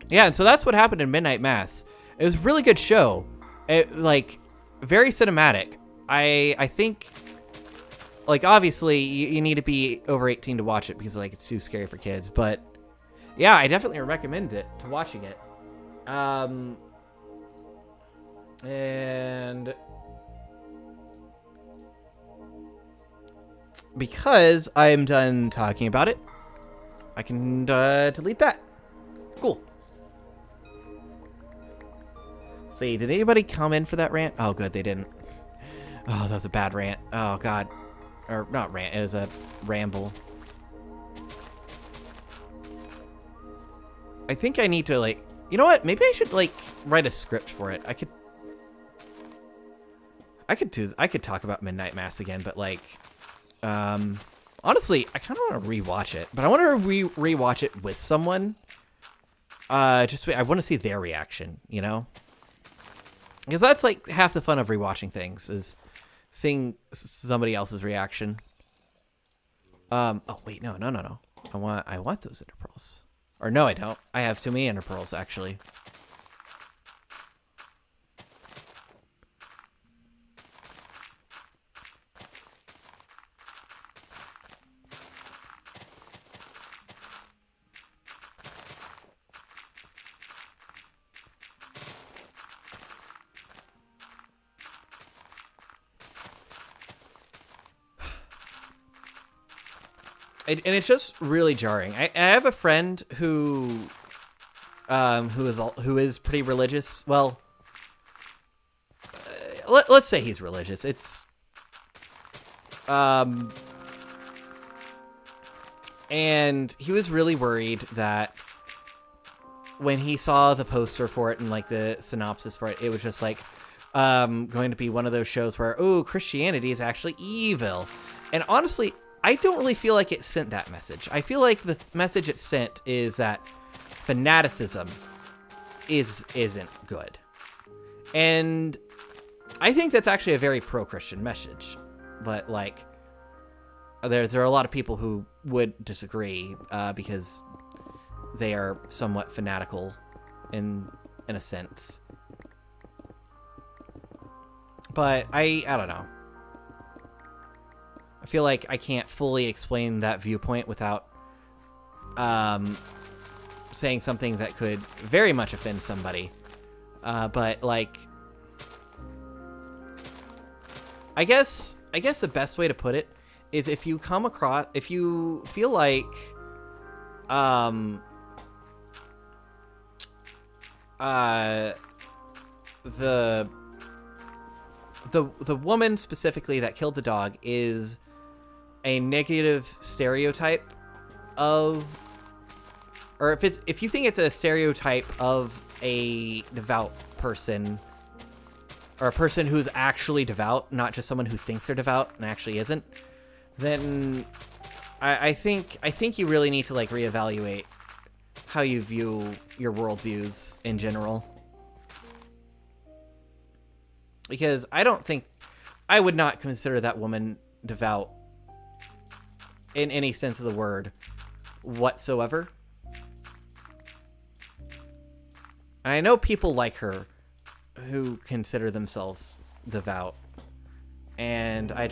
Yeah, and so that's what happened in Midnight Mass. It was a really good show. It, like, very cinematic. I think, like, obviously, you need to be over 18 to watch it because, like, it's too scary for kids. But, yeah, I definitely recommend it to watching it. And because I'm done talking about it, I can delete that. Cool. See, did anybody come in for that rant? Oh, good, they didn't. Oh, that was a bad rant. Oh, God. Or, not rant, it was a ramble. I think I need to, like... You know what? Maybe I should, like, write a script for it. I could talk about Midnight Mass again, but, like... honestly, I kind of want to rewatch it. But I want to rewatch it with someone. I want to see their reaction, you know? Because that's like half the fun of rewatching things is seeing somebody else's reaction. Oh wait, no. I want those ender pearls. Or no, I don't. I have too many ender pearls actually. And it's just really jarring. I have a friend who is pretty religious. Well, let's say he's religious. It's and he was really worried that when he saw the poster for it and like the synopsis for it, it was just like going to be one of those shows where, oh, Christianity is actually evil. And honestly, I don't really feel like it sent that message. I feel like the message it sent is that fanaticism isn't good. And I think that's actually a very pro-Christian message. But, like, there are a lot of people who would disagree because they are somewhat fanatical in a sense. But I don't know. I feel like I can't fully explain that viewpoint without saying something that could very much offend somebody. But, like, I guess the best way to put it is if you feel like the woman specifically that killed the dog is a negative stereotype of, or if you think it's a stereotype of a devout person, or a person who's actually devout, not just someone who thinks they're devout and actually isn't, then I think you really need to like reevaluate how you view your worldviews in general. Because I would not consider that woman devout in any sense of the word whatsoever. And I know people like her who consider themselves devout. And I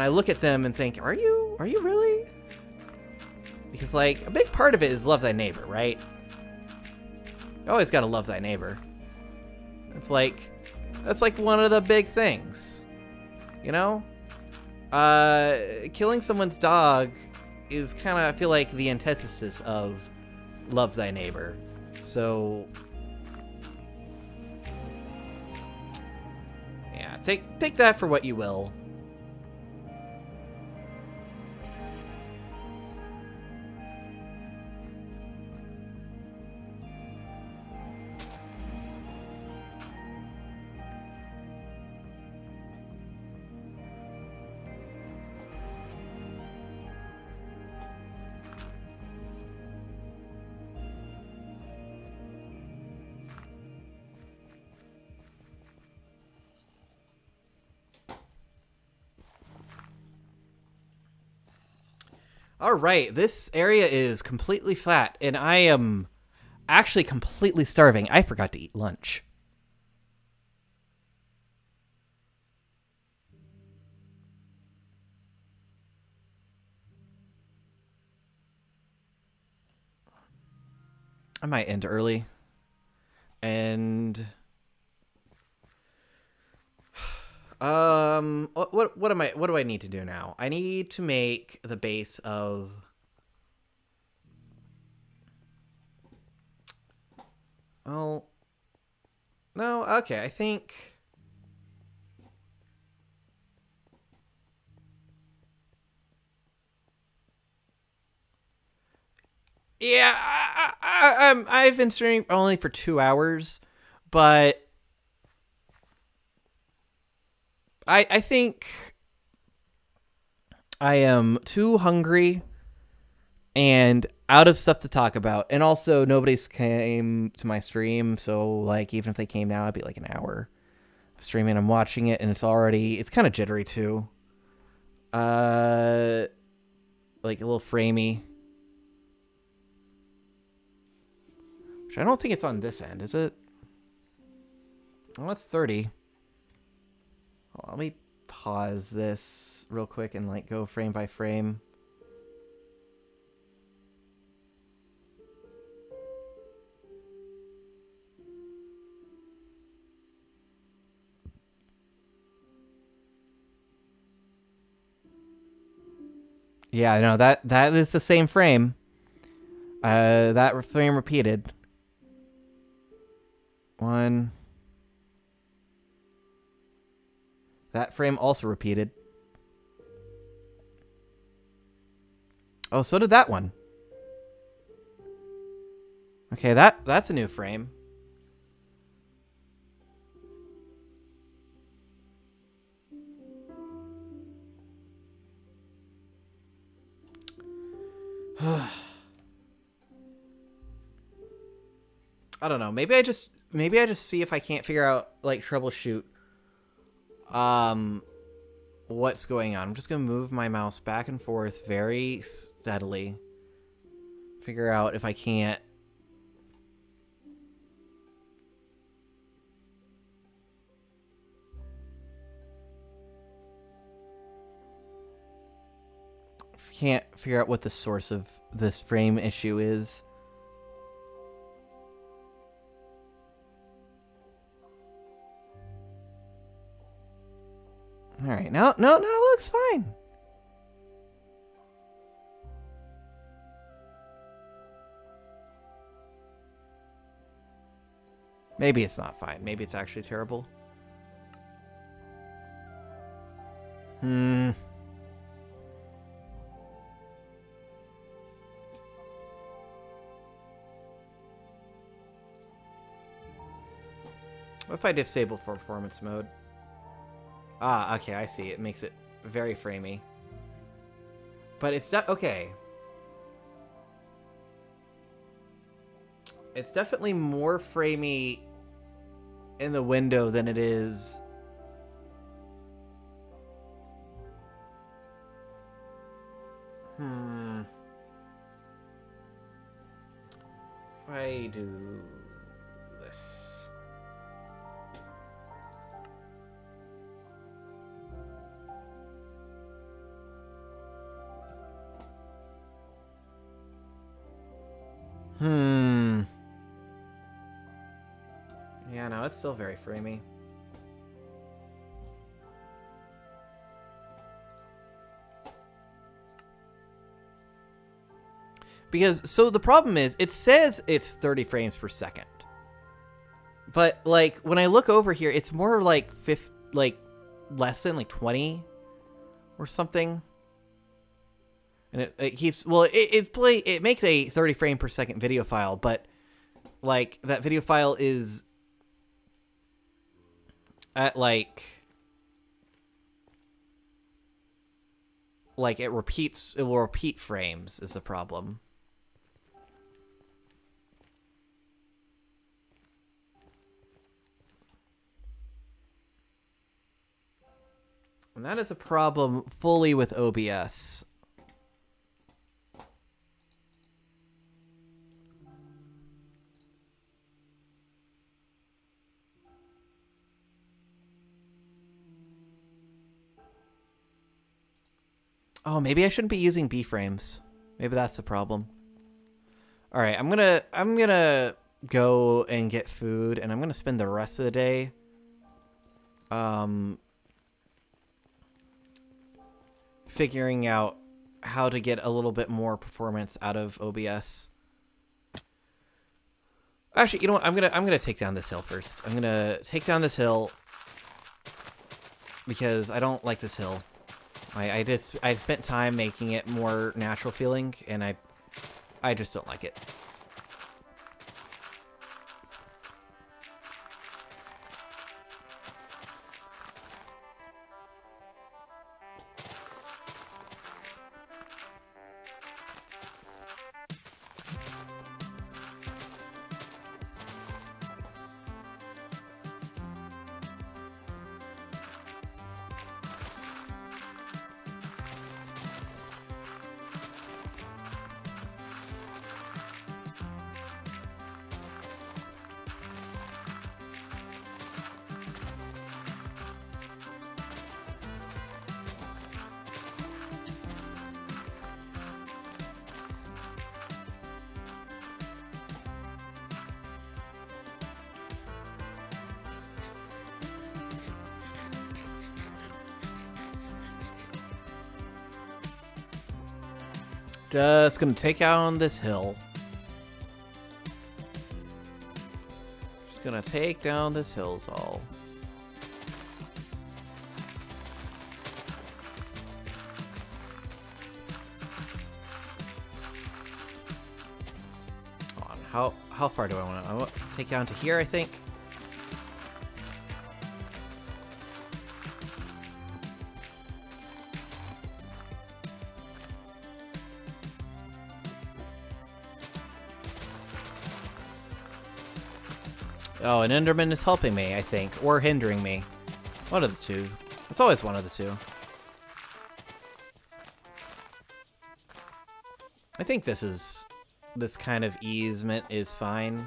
look at them and think, are you really? Because, like, a big part of it is love thy neighbor, right? You always gotta love thy neighbor. That's like one of the big things. You know? Killing someone's dog is kind of, I feel like, the antithesis of love thy neighbor. So, yeah, take that for what you will. All right, this area is completely flat, and I am actually completely starving. I forgot to eat lunch. I might end early. And what do I need to do now? I need to make the base of no, okay, I think yeah, I've been streaming only for 2 hours, but I think I am too hungry and out of stuff to talk about, and also nobody's came to my stream, so like even if they came now, I'd be like an hour of streaming. I'm watching it, and it's kind of jittery too. Like a little framey. Which I don't think it's on this end, is it? Well, that's 30. Hold on, let me pause this real quick and like go frame by frame. Yeah, no, that is the same frame. That frame repeated. One. That frame also repeated. Oh, so did that one. Okay, that's a new frame. I don't know. Maybe I just see if I can't figure out like troubleshoot what's going on. I'm just going to move my mouse back and forth very steadily. Figure out if I can't figure out what the source of this frame issue is. All right, no, it looks fine. Maybe it's not fine. Maybe it's actually terrible. What if I disable performance mode? Ah, okay, I see. It makes it very framey. But it's not okay. It's definitely more framey in the window than it is. If I do this. Yeah, no, it's still very framey. Because, so the problem is, it says it's 30 frames per second. But, like, when I look over here, it's more like less than, like, 20 or something. And it keeps, well, it makes a 30 frame per second video file, but, like, that video file is at, like it will repeat frames is the problem. And that is a problem fully with OBS. Oh, maybe I shouldn't be using B-frames. Maybe that's the problem. All right, I'm gonna go and get food, and I'm gonna spend the rest of the day figuring out how to get a little bit more performance out of OBS. Actually, you know what? I'm gonna take down this hill first. I'm gonna take down this hill because I don't like this hill. I spent time making it more natural feeling, and I just don't like it. Just gonna take down this hill. Just gonna take down this hill's all. On, how far do I want to take down to here? I think. Oh, an Enderman is helping me, I think, or hindering me. One of the two. It's always one of the two. I think this kind of easement is fine.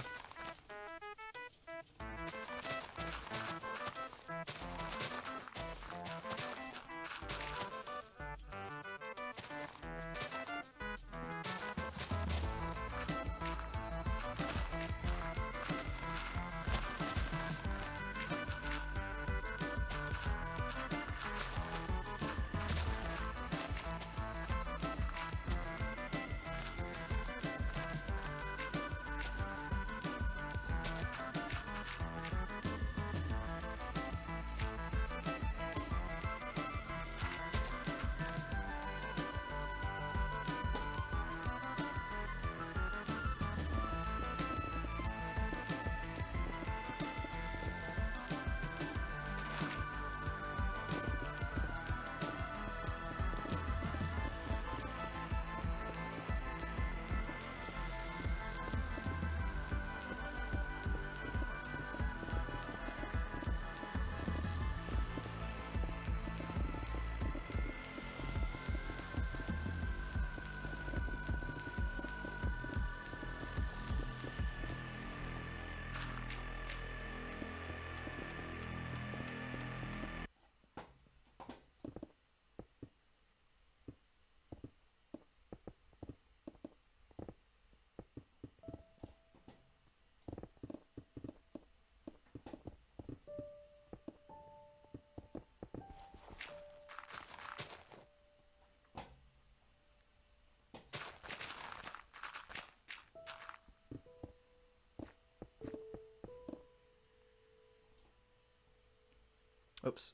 Oops.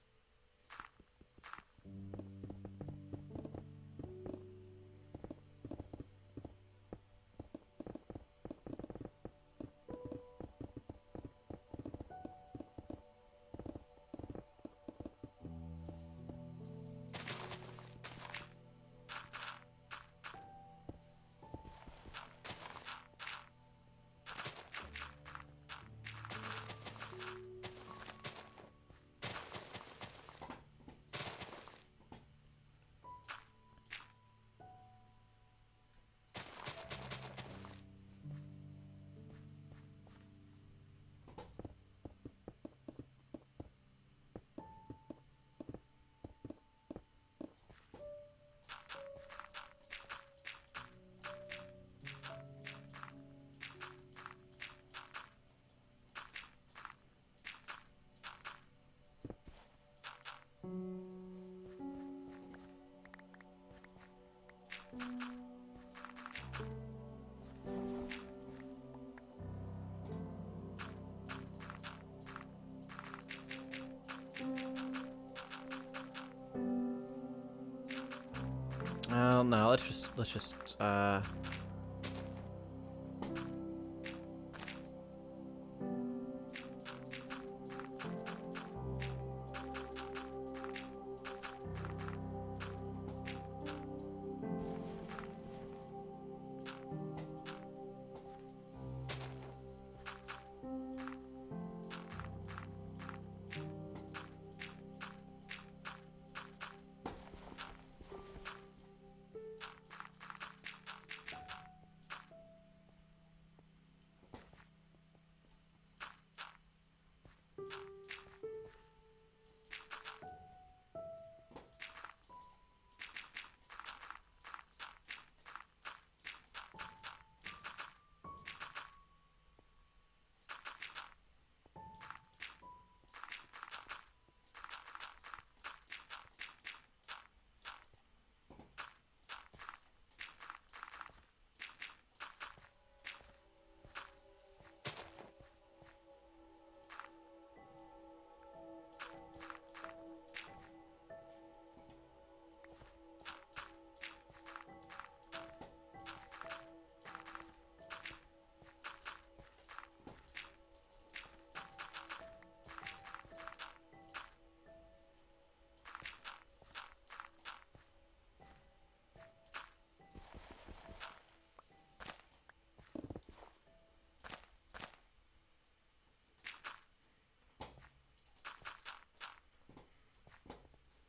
Well, no, let's just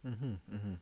Mm-hmm, mm-hmm.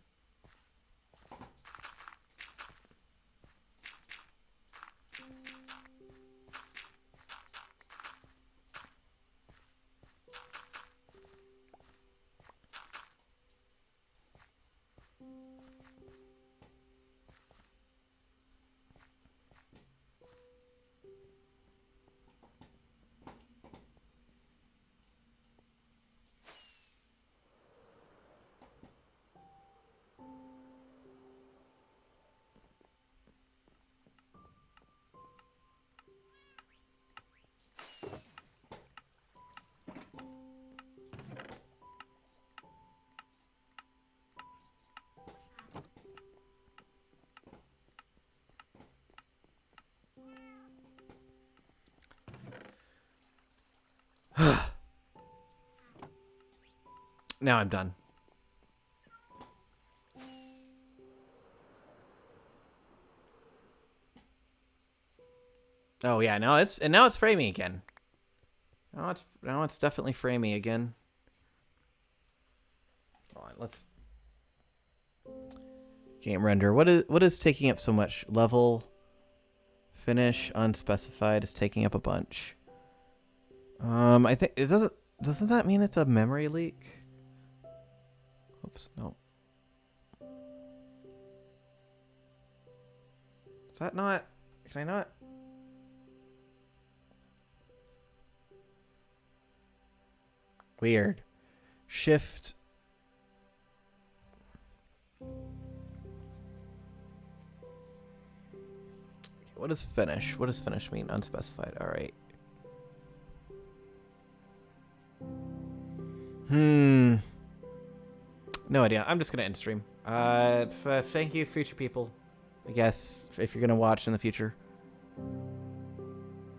Now I'm done. Oh yeah, now it's framing again. Now it's definitely framing again. Hold on, let's game render. What is taking up so much? Level, finish, unspecified is taking up a bunch. I think it doesn't that mean it's a memory leak? Oops, no. Is that not? Can I not? Weird. Shift. What does finish? What does finish mean? Unspecified. All right. No idea. I'm just gonna end stream. Thank you, future people. I guess if you're gonna watch in the future.